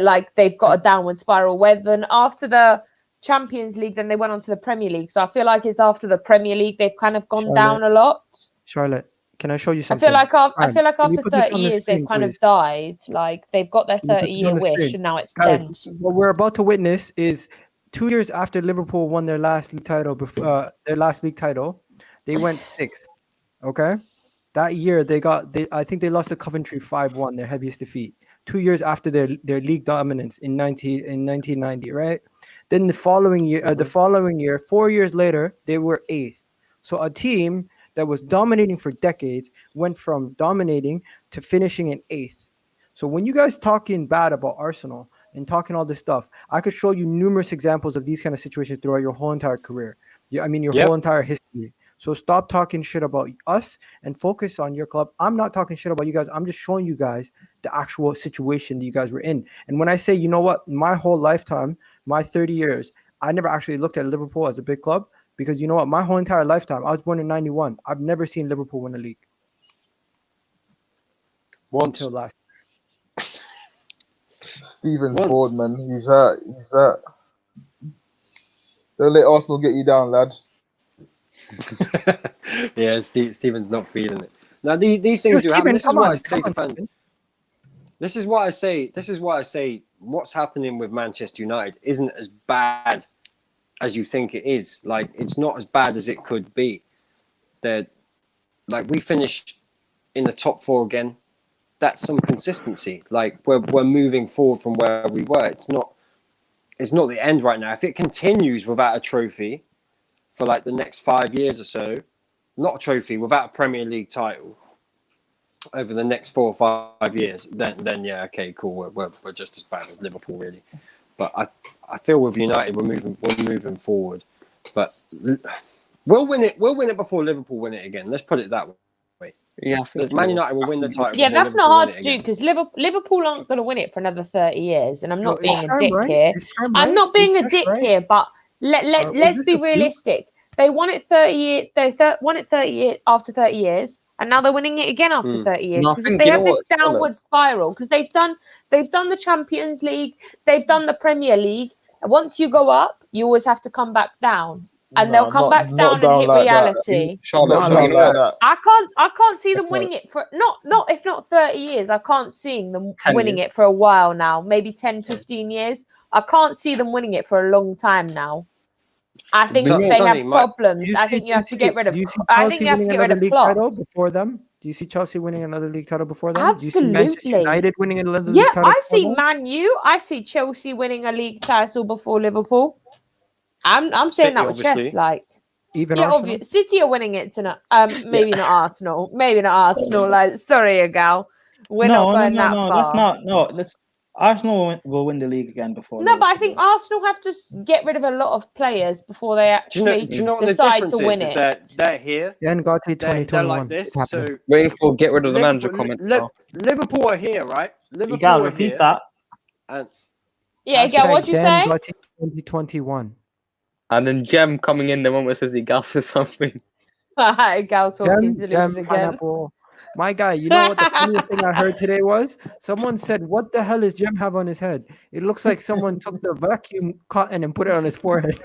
G: like they've got a downward spiral. Where then after the Champions League, then they went on to the Premier League. So I feel like it's after the Premier League they've kind of gone down a lot.
B: Charlotte, can I show you
G: I
B: something?
G: feel like
B: Can you
G: after
B: put this
G: 30
B: on the
G: years
B: screen,
G: they've kind
B: please?
G: of died. Like they've got their
B: Can you put this
G: 30-year
B: on the
G: wish
B: screen?
G: and now it's
B: Guys,
G: dead.
B: what we're about to witness is 2 years after Liverpool won their last league title. They went 6th. Okay, that year I think they lost to Coventry 5-1, their heaviest defeat. 2 years after their league dominance in 1990, right? Then the following year, 4 years later, they were 8th. So a team that was dominating for decades went from dominating to finishing in 8th. So when you guys talking bad about Arsenal and talking all this stuff, I could show you numerous examples of these kind of situations throughout your whole entire career. Your whole entire history. So stop talking shit about us and focus on your club. I'm not talking shit about you guys. I'm just showing you guys the actual situation that you guys were in. And when I say, you know what, my whole lifetime, my 30 years, I never actually looked at Liverpool as a big club because you know what, my whole entire lifetime, I was born in 91. I've never seen Liverpool win a league. Until last.
D: Steven's bored, man. He's hurt. Don't let Arsenal get you down, lads.
A: Yeah, Steven's not feeling it. Now these things do happen. This is what I say to fans. This is why I say what's happening with Manchester United isn't as bad as you think it is. Like it's not as bad as it could be. That like we finished in the top 4 again. That's some consistency. Like we're moving forward from where we were. It's not the end right now. If it continues without a trophy for like the next 5 years or so, not a trophy, without a Premier League title over the next 4 or 5 years, then yeah, okay, cool. We're just as bad as Liverpool, really. But I feel with United we're moving forward, but we'll win it. We'll win it before Liverpool win it again. Let's put it that way.
J: Yeah, I think
A: Man United will win the title.
G: Yeah,
A: before
G: that's
A: Liverpool
G: not hard
A: win it
G: to do
A: again.
G: because Liverpool aren't going to win it for another 30 years. And I'm not being a dick
B: right?
G: here.
B: Is Prem
G: I'm
B: right?
G: not being
B: Is
G: a
B: Josh
G: dick
B: right?
G: here, but let's
B: this
G: be
B: a fluke?
G: realistic. They won it 30 years. Won it 30 years after 30 years, and now they're winning it again after 30 years.
J: No, I
G: Because
J: think,
G: they
J: you
G: have
J: know
G: this
J: what, Charlotte?
G: downward spiral. Because they've done the Champions League, they've done the Premier League. And once you go up, you always have to come back down, and they'll come back down and hit reality.
J: Charlotte,
D: Not
J: you know
D: like
J: what?
D: that.
G: I can't see them winning it for not if not 30 years. I can't see them
J: 10
G: winning
J: years.
G: it for a while now, maybe 10, 15 years. I can't see them winning it for a long time now. I think
A: So-
G: they
A: Sonny,
G: have
A: my-
G: problems. I think you have to get rid of.
B: Do you see
G: I think
B: Chelsea
G: you have to
B: winning
G: get rid
B: another
G: of
B: league
G: Klopp.
B: title before them? Do you see Chelsea winning another league title before them? Do you see Manchester
G: Absolutely.
B: United winning another
G: Yeah,
B: league title?
G: I
B: before
G: see
B: them?
G: Man U. I see Chelsea winning a league title before Liverpool. I'm saying
A: City,
G: that with
A: obviously.
G: chest, like.
B: Even
G: Yeah,
B: Arsenal?
G: obvious. City are winning it tonight. Maybe not Arsenal. Maybe not Arsenal. Like, sorry, gal. We're not going that far.
K: Let's not. No, let's. Arsenal will win the league again before.
G: No, but I
K: Liverpool
G: think Arsenal have to get rid of a lot of players before they
A: Do you know?
G: actually
A: Do you know what the
G: decide
A: difference
G: to win
A: is?
G: it.
A: Is they're here.
B: Then got to
A: They're
B: 2021.
A: like this.
B: It's happening.
A: So
J: Waiting for get rid of the manager
A: Liverpool,
J: comment. now.
A: Liverpool are here, right? Liverpool
K: Gal,
A: are
K: repeat
A: here,
K: that.
A: and
G: Yeah, Gal, what'd you
B: Dan
G: say?
B: Gotti 2021.
J: And then Jem coming in the moment says he gasses something.
G: Gal talking to
B: Gem,
G: Lewin again.
B: pineapple. My guy, you know what the funniest thing I heard today was? Someone said, "What the hell is Jem have on his head? It looks like someone took the vacuum cotton and put it on his forehead."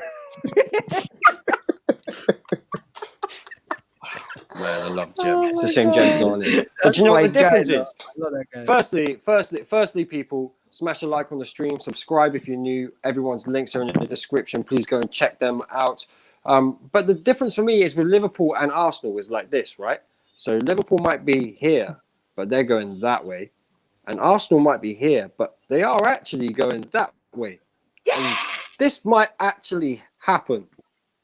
A: man, I love Jem.
G: Oh
A: It's a
G: my
A: shame
G: God.
A: Jem's not on it. But you know what
B: my
A: the difference
B: guy,
A: is?
B: I love that guy.
A: Firstly, people, smash a like on the stream, subscribe if you're new. Everyone's links are in the description. Please go and check them out. But the difference for me is with Liverpool and Arsenal is like this, right? So Liverpool might be here, but they're going that way. And Arsenal might be here, but they are actually going that way. And this might actually happen.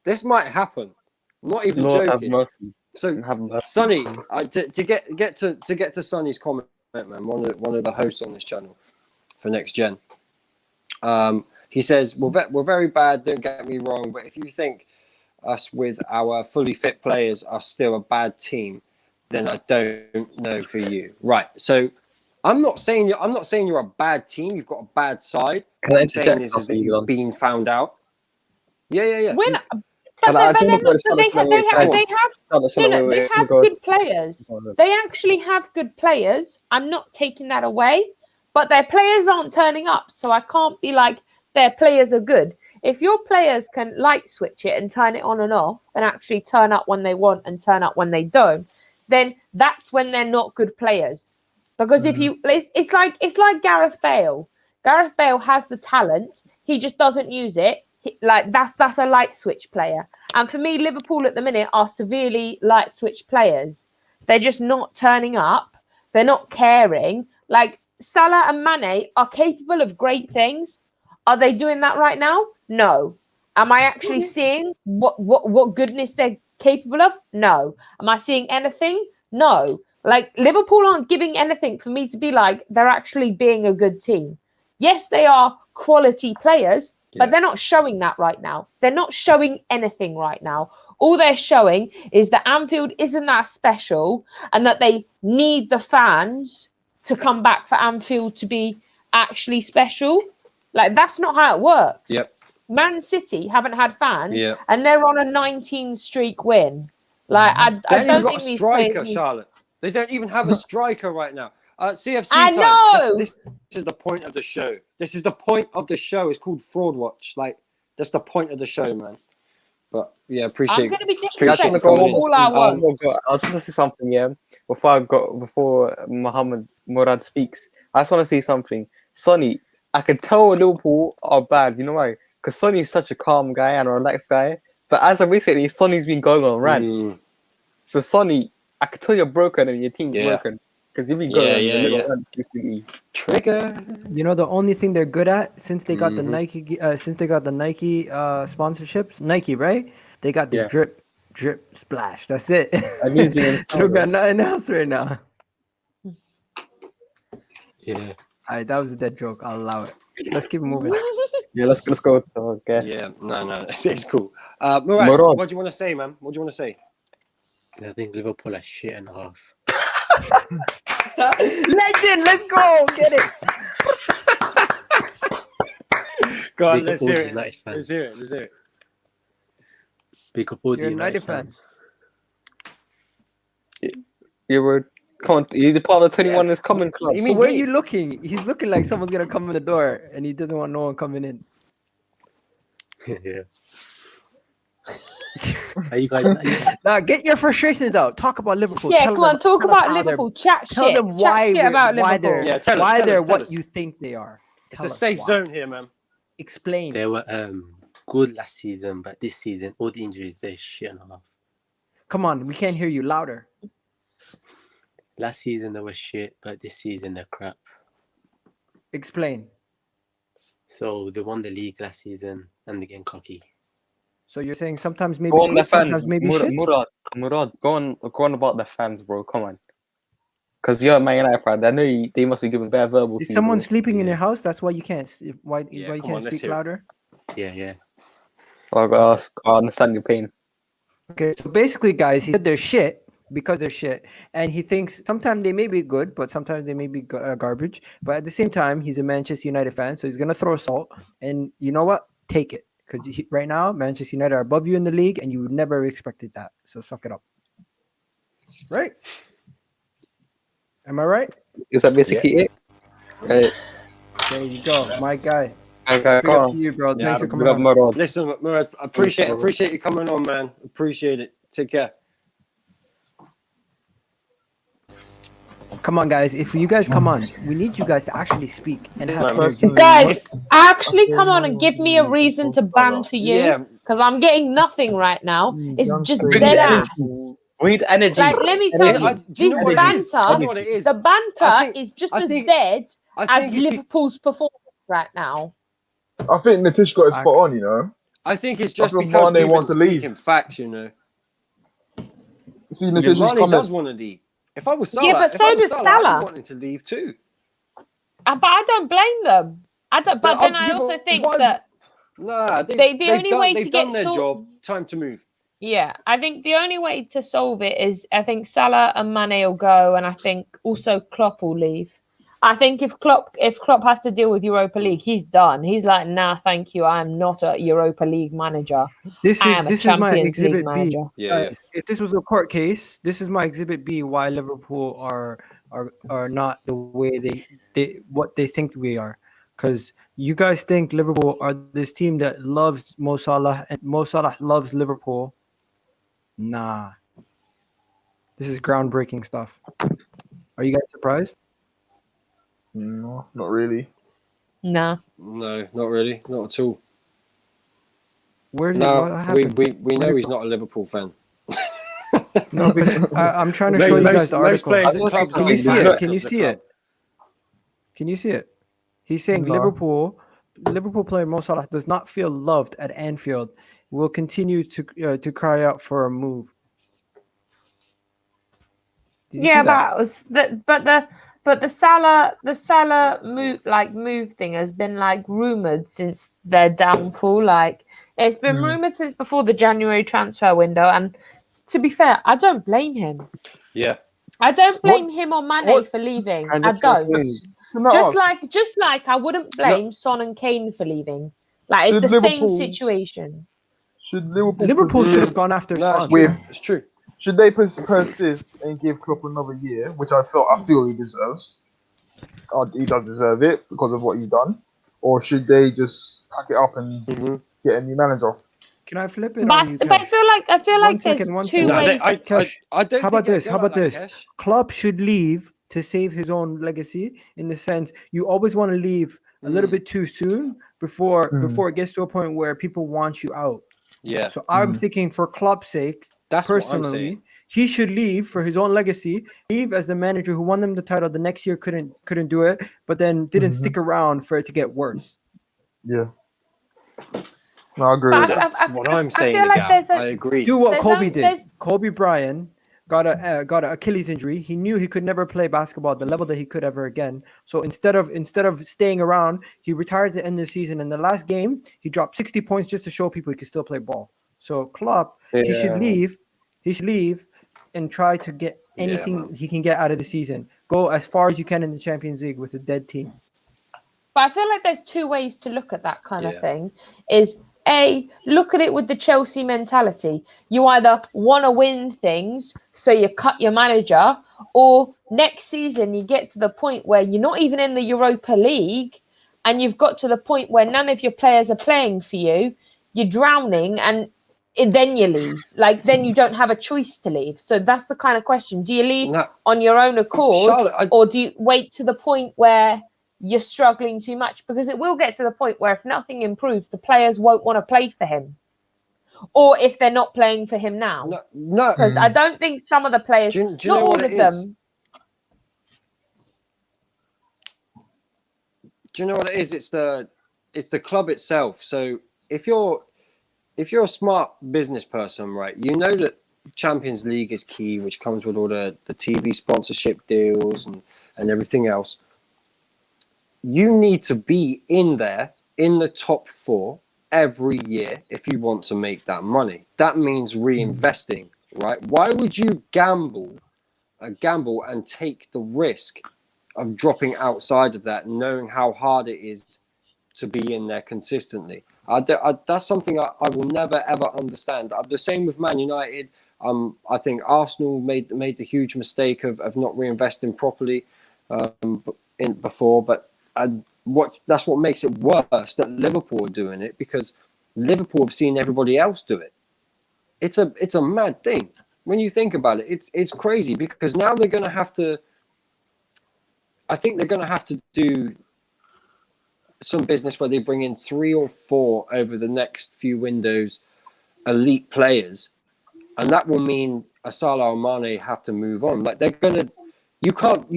A: This might happen. I'm not even
J: Lord have
A: joking.
J: mercy.
A: So
J: Have mercy.
A: Sonny, to get to Sonny's comment, man, one of the hosts on this channel for Next Gen. He says we're very bad. Don't get me wrong, but if you think us with our fully fit players are still a bad team, then I don't know for you. Right. So I'm not saying you're a bad team. You've got a bad side.
J: Can I
A: What I'm saying
J: interject
A: is
J: something,
A: that you've
J: Elon?
A: been found out. Yeah.
G: When,
J: Can I- I
G: but
J: do
G: they're
J: want to
G: not,
J: put
G: they
J: this
G: have
J: on the
G: they have
J: because
G: good players. They actually have good players. I'm not taking that away, but their players aren't turning up, so I can't be like their players are good. If your players can light switch it and turn it on and off and actually turn up when they want and turn up when they don't, then that's when they're not good players. Because if you, it's like Gareth Bale. Gareth Bale has the talent, he just doesn't use it. That's a light switch player. And for me, Liverpool at the minute are severely light switch players. They're just not turning up. They're not caring. Like Salah and Mane are capable of great things. Are they doing that right now? No. Am I actually seeing what goodness they're capable of? No. Am I seeing anything? No. Like Liverpool aren't giving anything for me to be like they're actually being a good team. Yes, they are quality players, but they're not showing that right now. They're not showing anything right now. All they're showing is that Anfield isn't that special and that they need the fans to come back for Anfield to be actually special. Like, that's not how it works.
A: Yep.
G: Man City haven't had fans,
A: Yep.
G: and they're on a 19-streak win. Like, I
A: They
G: don't
A: haven't even got
G: think
A: a
G: these
A: striker,
G: players need-
A: Charlotte. They don't even have a striker right now. CFC
G: I
A: time.
G: know!
A: This is the point of the show. This is the point of the show. It's called Fraud Watch. Like, that's the point of the show, man. But yeah, appreciate.
G: I'm going to be
A: appreciate
G: disrespectful
A: coming in.
G: all I want.
J: I was just going to say something, yeah. Before Mohammed Murad speaks, I just want to say something. Sonny, I can tell Liverpool are bad. You know why? Because Sonny is such a calm guy and a relaxed guy. But as of recently, Sonny's been going on rants. So Sonny, I can tell you're broken and your team's broken. Because you've been going on a little rants recently.
A: Trigger.
B: You know the only thing they're good at since they got the Nike sponsorships, Nike, right? They got the drip, splash. That's it.
J: I'm using it.
B: They don't got nothing else right now.
A: Yeah.
B: All right, that was a dead joke. I'll allow it. Let's keep moving.
J: Yeah, let's go to our guest.
A: Yeah, no, it's cool. Murad,
J: Murad.
A: what do you want to say, man? What do you want to say?
L: I think Liverpool are shit and a half.
B: Legend, let's go, get it.
A: Go on,
L: Big
A: let's
L: up all
A: hear
L: the
A: it.
L: United fans.
A: Let's hear it. Let's hear it.
L: Big up all the
B: You're a
L: United
B: United fan.
L: fans.
J: You were you're part of the 21 is coming club.
A: You mean
B: Where are
A: me?
B: you looking? He's looking like someone's gonna come in the door, and he doesn't want no one coming in.
L: Yeah. Are you guys?
B: Now get your frustrations out. Talk about Liverpool.
G: Yeah,
B: Tell
G: come on,
B: them-
G: talk
B: tell them
G: about
B: how they're-
G: Liverpool. Chat
B: Tell
G: shit.
B: them
G: Chat
B: why
G: shit about
B: why
G: Liverpool.
B: they're
A: Yeah, tell us,
B: why
A: tell
B: they're
A: us, tell
B: what
A: us.
B: you think they are.
A: It's
B: Tell
A: a
B: us
A: safe
B: why.
A: zone here, man.
B: Explain.
L: They were good last season, but this season, all the injuries, they're shit and a half.
B: Come on, we can't hear you louder.
L: Last season they were shit, but this season they're crap.
B: Explain.
L: So they won the league last season and they're getting cocky.
B: So you're saying sometimes maybe
J: Go on the
B: good,
J: fans.
B: sometimes maybe shit.
J: Murad, go on about the fans, bro. Come on. Because you're a Man United fan. I know they must be giving bad verbal.
B: Is
J: to you,
B: someone
J: bro.
B: sleeping in
L: Yeah.
B: your house? That's why you can't. Why
A: Yeah,
B: you
A: come
B: can't
A: on, let's
B: speak
A: hear it.
B: louder?
L: Yeah.
J: I understand your pain.
B: Okay, so basically, guys, he said they're shit because they're shit, and he thinks sometimes they may be good, but sometimes they may be garbage. But at the same time, he's a Manchester United fan, so he's gonna throw salt. And you know what? Take it, because right now Manchester United are above you in the league, and you would never have expected that. So suck it up. Right? Am I right?
J: Is that basically it? Right.
B: There you go, my guy.
J: Okay,
B: Big
J: come
B: up
J: on.
B: to you, bro.
A: Yeah,
B: Thanks for
J: Big
B: coming
J: up,
B: on.
J: Murad.
A: Listen, Murad, appreciate you coming on, man. Appreciate it. Take care.
B: Come on, guys. If you guys come on, we need you guys to actually speak and have energy.
D: Personally,
G: Guys, actually come on and give me a reason to banter you.
A: Yeah.
G: Because I'm getting nothing right now. It's just
J: Bring
G: dead
J: the
G: ass.
J: energy. We need energy.
G: Like, let me tell
A: Yeah,
G: you,
A: do you know
G: this
A: what it is? Do you know
G: banter,
A: what it is?
G: the banter
A: I think-
G: is just
A: I
G: as
A: think-
G: dead
A: I
G: as
A: think it's
G: Liverpool's performance right now.
D: I think Natish got it spot on, you know.
A: I think it's just
D: feel
A: because
D: Mane
A: we've
D: wants
A: been
D: to leave.
A: speaking facts, you know.
D: See,
A: Yeah,
D: Natish's
A: Mane
D: comment.
A: does want to leave. If I was Salah,
G: Yeah, but
A: if
G: so
A: I was
G: does
A: I'd
G: Salah.
A: be wanting to leave too.
G: But I don't blame them. I don't. But then I also think that
A: Nah,
G: the
A: they've
G: only
A: done,
G: way
A: they've
G: to
A: done
G: get
A: their
G: sort-
A: job. Time to move.
G: Yeah, I think the only way to solve it is I think Salah and Mane will go, and I think also Klopp will leave. I think if Klopp has to deal with Europa League, he's done. He's like, nah, thank you. I am not a Europa League manager.
B: This
G: I
B: is
G: am a
B: this is my
G: Champions League
B: exhibit B.
G: manager.
A: Yeah.
B: If this was a court case, this is my exhibit B. Why Liverpool are not the way they what they think we are. Because you guys think Liverpool are this team that loves Mo Salah and Mo Salah loves Liverpool. Nah, this is groundbreaking stuff. Are you guys surprised?
D: No, not really.
G: Nah.
A: No, not really. Not at all.
B: Where did
A: No,
B: what happened?
A: we know he's not a Liverpool fan.
B: No, because I'm trying to
A: Most-
B: show you guys
A: most-
B: the
A: most
B: article.
A: players in clubs
B: Can
A: are
B: you see
A: ambassadors
B: it? Can
A: of
B: you
A: the
B: see
A: club.
B: it? Can you see it? He's saying
D: No.
B: Liverpool player Mo Salah does not feel loved at Anfield. Will continue to cry out for a move. Did you
G: Yeah,
B: see that?
G: but the Salah move thing has been like rumored since their downfall. Like it's been rumored since before the January transfer window. And to be fair, I don't blame him.
A: Yeah.
G: I don't blame him or Mane
D: what-
G: for leaving.
J: I
G: I
J: just
G: don't.
D: Can I ask,
G: Just like I wouldn't blame Son and Kane for leaving. Like it's
D: Should
G: the same
D: Liverpool-
G: situation.
D: should Liverpool
B: Liverpool should have
D: persist
B: gone after
A: No, it's
B: Son.
A: true.
D: with-
A: It's true.
D: Should they persist and give Klopp another year, which I feel he deserves? He does deserve it because of what he's done. Or should they just pack it up and
A: Mhm.
D: get a new manager?
B: Can I flip it
G: But
B: on you?
G: I
B: Kev?
G: feel
B: One
G: like
B: second,
G: there's
B: one
G: two
B: second.
A: No,
G: ways.
A: I don't
B: How about
A: think
B: this?
A: it'd
B: How
A: go
B: about
A: like
B: this?
A: that, Kesh.
B: Klopp should leave to save his own legacy. In the sense, you always want to leave a little bit too soon before it gets to a point where people want you out.
A: Yeah,
B: So I'm thinking, for Klopp's sake,
A: that's what I'm
B: personally,
A: saying.
B: he should leave for his own legacy. Leave as the manager who won them the title. The next year couldn't do it, but then didn't stick around for it to get worse.
D: Yeah. No, I agree
G: But
D: with that.
A: That's what I'm
G: I
A: saying,
G: feel like
A: Miguel.
G: there's a-
A: I agree.
B: Do what
G: There's
B: Kobe
G: no-
B: did.
G: there's-
B: Kobe Bryant got a Achilles injury. He knew he could never play basketball at the level that he could ever again. So instead of staying around, he retired at the end of the season. In the last game, he dropped 60 points just to show people he could still play ball. So Klopp, he should leave. He should leave and try to get anything he can get out of the season. Go as far as you can in the Champions League with a dead team.
G: But I feel like there's two ways to look at that kind of thing. Is A, look at it with the Chelsea mentality. You either want to win things, so you cut your manager, or next season you get to the point where you're not even in the Europa League and you've got to the point where none of your players are playing for you, you're drowning, and then you leave. Like, then you don't have a choice to leave. So that's the kind of question. Do you leave on your own accord,
A: Charlotte,
G: or do you wait to the point where you're struggling too much? Because it will get to the point where if nothing improves, the players won't want to play for him. Or if they're not playing for him now.
A: No.
G: Because I don't think some of the players,
A: Do you
G: not
A: know
G: all
A: what
G: of
A: it is?
G: them.
A: Do you know what it is? It's the club itself. So if you're a smart business person, right, you know that Champions League is key, which comes with all the TV sponsorship deals and everything else. You need to be in there in the top 4 every year if you want to make that money. That means reinvesting, right? Why would you gamble and take the risk of dropping outside of that, knowing how hard it is to be in there consistently? That's something I will never ever understand. The same with Man United. I think Arsenal made the huge mistake of not reinvesting properly before, but that's what makes it worse that Liverpool are doing it, because Liverpool have seen everybody else do it. It's a mad thing when you think about it. It's crazy, because now they're going to have to. I think they're going to have to do some business where they bring in 3 or 4 over the next few windows, elite players, and that will mean a Salah or Mane have to move on. Like, they're going to. You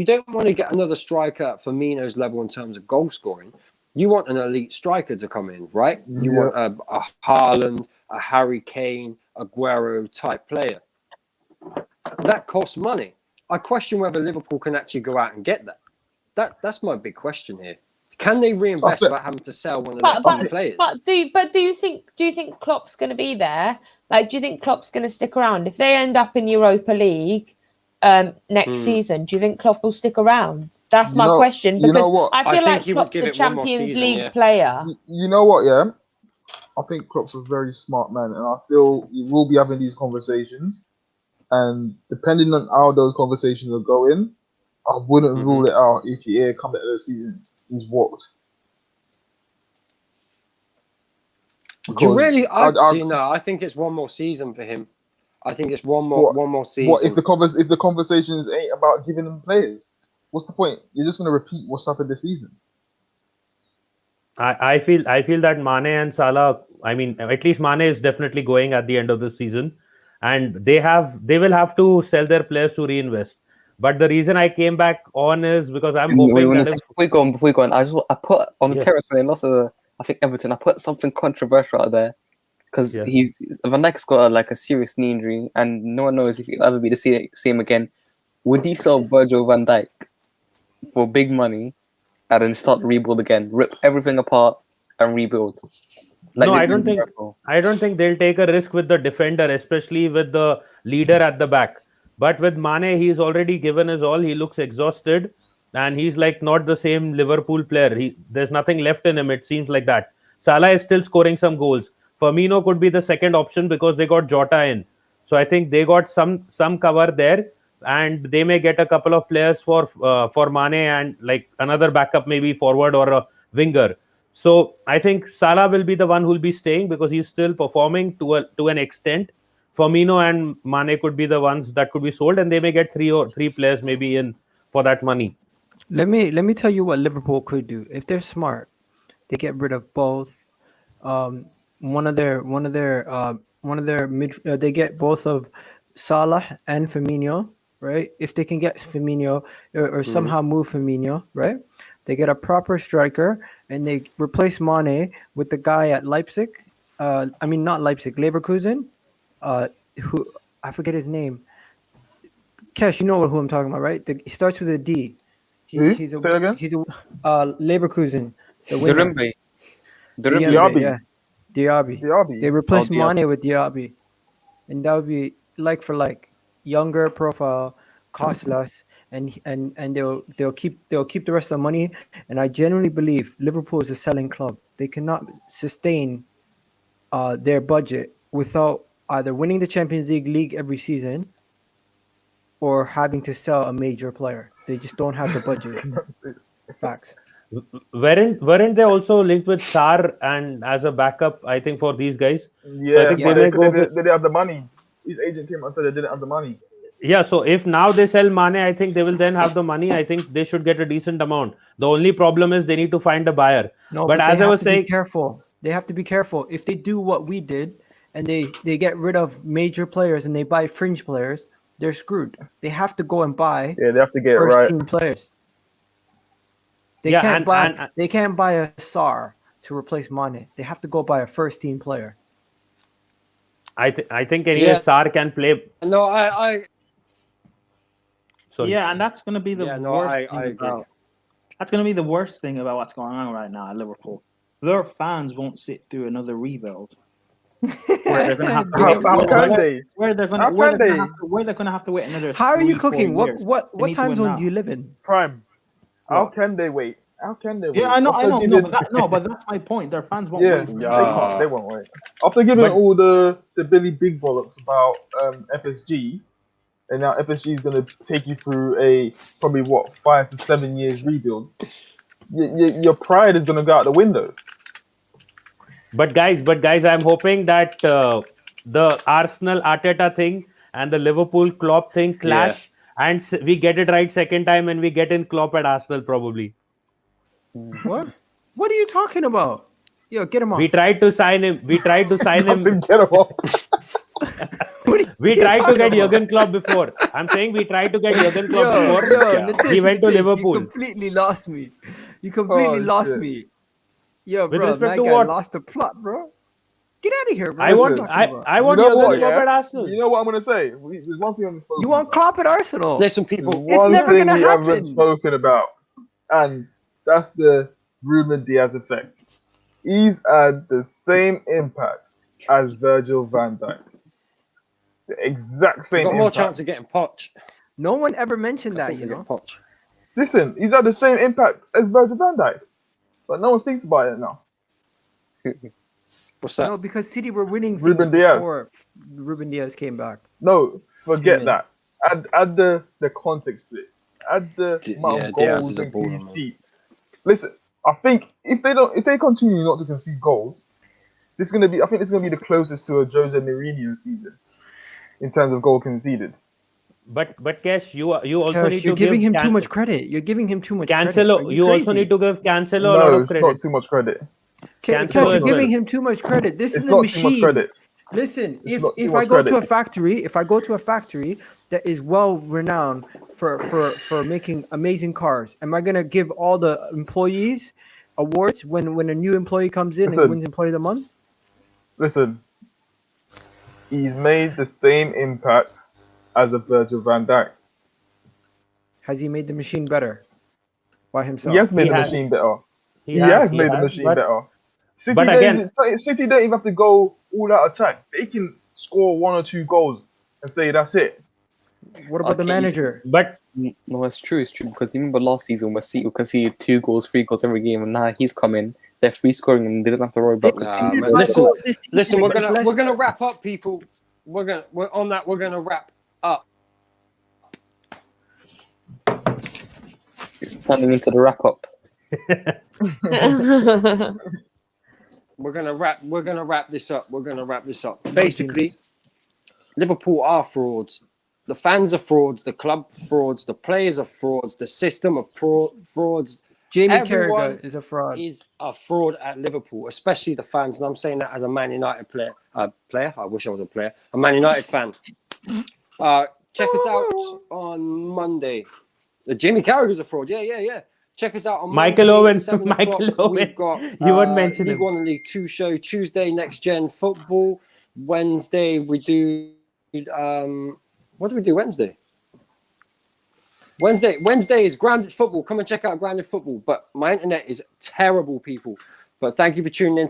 A: don't want to get another striker at Firmino's level in terms of goal scoring. You want an elite striker to come in, right? You want a Haaland, a Harry Kane, Aguero type player. That costs money. I question whether Liverpool can actually go out and get that. That's my big question here. Can they reinvest without having to sell one of their key players?
G: But do you think Klopp's going to be there? Like, do you think Klopp's going to stick around if they end up in Europa League next season? Do you think Klopp will stick around? That's my question, because
D: you know what?
G: I feel like Klopp's a Champions League player.
D: You know what? Yeah, I think Klopp's a very smart man, and I feel he will be having these conversations. And depending on how those conversations are going, I wouldn't rule it out if he come at the season he's walked.
A: Do you really? I think it's one more season for him. I think it's one more season.
D: What if the conversations ain't about giving them players? What's the point? You're just going to repeat what's happened this season.
E: I feel that Mane and Salah, I mean, at least Mane is definitely going at the end of the season, and they will have to sell their players to reinvest. But the reason I came back on is because I'm hoping that
J: before we go on, I put on the Terrace when they lost I think Everton, I put something controversial out there, because Van Dijk's got a serious knee injury, and no one knows if he'll ever be the same again. Would he sell Virgil van Dijk for big money and then start rebuild again, rip everything apart and rebuild?
E: No, I don't think they'll take a risk with the defender, especially with the leader at the back. But with Mane, he's already given his all. He looks exhausted, and he's not the same Liverpool player. There's nothing left in him. It seems like that. Salah is still scoring some goals. Firmino could be the second option because they got Jota in. So I think they got some cover there, and they may get a couple of players for Mane and another backup, maybe forward or a winger. So I think Salah will be the one who will be staying because he's still performing to an extent. Firmino and Mane could be the ones that could be sold, and they may get three players maybe in for that money.
B: Let me tell you what Liverpool could do if they're smart. They get rid of both. One of their they get both of Salah and Firmino, right? If they can get Firmino or somehow move Firmino, right? They get a proper striker and they replace Mane with the guy at Leipzig. Not Leipzig, Leverkusen. Who I forget his name. Kesh, you know who I'm talking about, right? He starts with a D.
D: Who?
B: He's a
D: Say it again.
B: he's a Leverkusen. The winger.
J: Dirimbe.
B: Diaby, yeah. Diaby.
D: Diaby.
B: They replaced
J: Diaby.
B: Mane with Diaby, and that would be like for like, younger profile, cost less, and they'll keep the rest of the money. And I genuinely believe Liverpool is a selling club. They cannot sustain their budget without either winning the Champions League every season or having to sell a major player. They just don't have the budget. Facts.
E: Weren't they also linked with Sar and as a backup? I think for these guys.
D: Yeah,
E: So I think
D: but
E: they may
D: they
E: go.
D: didn't have the money. His agent came and said they didn't have the money.
E: Yeah, so if now they sell Mane, I think they will then have the money. I think they should get a decent amount. The only problem is they need to find a buyer.
B: No,
E: but as
B: they
E: I
B: have
E: was
B: to
E: saying,
B: be careful. They have to be careful. If they do what we did and they get rid of major players and they buy fringe players, they're screwed. They have to go and buy
D: Yeah, they have to get it
B: first
D: right.
B: team players. They
E: Yeah,
B: can't
E: and-
B: buy they can't buy a Sar to replace Mane. They have to go buy a first team player.
E: I think anyway,
A: Yeah.
E: Sar can play.
A: No, I
E: Sorry.
K: Yeah, and that's going to be the
A: Yeah, no,
K: worst
A: I
K: thing
A: agree.
K: about. That's going to be the worst thing about what's going on right now at Liverpool. Their fans won't sit through another rebuild. Where they're going to have to
D: How can they?
K: where they're going
D: How can they?
K: to have to wait another.
B: How are you
K: 3-4
B: cooking?
K: years.
B: What
K: They need to
B: time
K: win
B: zone
K: now.
B: do you live in?
D: Prime. How can they wait? How can they wait?
K: Yeah, I know.
D: After
K: No,
D: giving-
K: but that's my point. Their fans won't
D: Yeah,
K: wait.
D: they can't. They won't wait. After giving
E: But-
D: all the Billy Big bollocks about FSG, and now FSG is going to take you through a probably 5 to 7 years rebuild. Your pride is going to go out the window.
E: But guys, I'm hoping that the Arsenal Arteta thing and the Liverpool Klopp thing clash, and we get it right second time, and we get in Klopp at Arsenal probably.
B: What? What are you talking about? Yo, get him off.
E: We tried to sign him. We tried to sign him.
D: Doesn't get him off.
E: We tried to get Jurgen Klopp before. I'm saying we tried to get Jurgen Klopp before.
B: Nitish,
E: He went to
B: Nitish,
E: Liverpool.
B: You completely lost me. You completely lost
D: shit.
B: me. Yo,
E: With
B: bro,
E: respect
B: that
E: to
B: guy
E: what?
B: lost the plot, bro. Get out of here, bro.
E: I
B: What
E: want,
B: are you talking about?
E: I want
D: You know
E: Jurgen
D: what,
E: Klopp
D: yeah?
E: at Arsenal.
D: You know what I'm going to say? There's one thing I'm spoken
B: You want Klopp at Arsenal?
A: listen, people.
D: One
B: never
D: thing
B: gonna
D: we haven't
B: happen.
D: spoken about, and that's the Ruben Diaz effect. He's had the same impact as Virgil van Dijk. The exact same
A: Got more
D: impact.
A: chance of getting Poch.
B: No one ever mentioned that,
A: Chance
B: you
A: of
B: know.
A: getting Poch.
D: Listen, he's had the same impact as Virgil van Dijk, but no one speaks about it now.
A: What's that?
B: No, because City were winning things
D: Ruben Diaz.
B: before Ruben Diaz came back.
D: No, forget
B: Yeah.
D: that. Add the context to it. Add the amount of
A: Diaz
D: goals
A: is a
D: and
A: baller,
D: clean
A: man.
D: sheets. Listen, I think if they continue not to concede goals, I think this is gonna be the closest to a Jose Mourinho season in terms of goal conceded.
E: But Cash, you also
B: Cash,
E: need
B: you're
E: to
B: giving
E: give
B: him too much credit. You're giving him too much credit.
E: Cancelo.
B: Are
E: You also
B: crazy?
E: need to give Cancelo a lot
D: No,
E: of
D: it's
E: credit.
D: not too much credit.
E: Cancelo
B: Cash, you're
E: as well.
B: giving him too much credit. This
D: It's
B: is a
D: not too much
B: machine.
D: credit.
B: Listen,
D: It's
B: if
D: not too
B: if
D: much
B: I go to
D: credit.
B: a factory that is well renowned for making amazing cars, am I gonna give all the employees awards when a new employee comes in
D: Listen.
B: and wins Employee of the Month?
D: Listen, he's made the same impact as a Virgil van Dijk.
B: Has he made the machine better by himself?
D: He has made
E: He
D: the
E: has.
D: machine better.
E: He
D: He has
E: he
D: made the
E: has,
D: machine
E: but-
D: better. City,
E: but again-
D: City don't even have to go all out attack. They can score 1 or 2 goals and say that's it.
B: What about the
J: Okay.
B: manager?
E: But
J: No, it's true. Because you remember last season where City conceded 2 goals, 3 goals every game, and now he's come in. They're free scoring and they don't have to worry about
B: They
J: conceding.
A: man,
J: goals.
A: listen, we're
B: against
A: gonna
B: Leicester.
A: wrap up, people. We're gonna wrap up.
J: It's planning into the wrap up.
A: We're gonna wrap this up. Basically, Liverpool are frauds. The fans are frauds. The club frauds. The players are frauds. The system of frauds.
B: Jamie
A: Everyone
B: Carragher is a fraud.
A: Is a fraud at Liverpool, especially the fans. And I'm saying that as a Man United player. I wish I was a player. A Man United fan. Check us out on Monday. Jamie Carragher's a fraud. Yeah. Check us out on
E: Michael
A: Monday,
E: Owen.
A: 7
E: Michael
A: o'clock.
E: Owen.
A: We've got
E: You won't mention
A: League
E: him.
A: 1 and League 2 show. Tuesday, Next Gen Football. Wednesday, we do... what do we do Wednesday? Wednesday is Grounded Football. Come and check out Grounded Football. But my internet is terrible, people. But thank you for tuning in.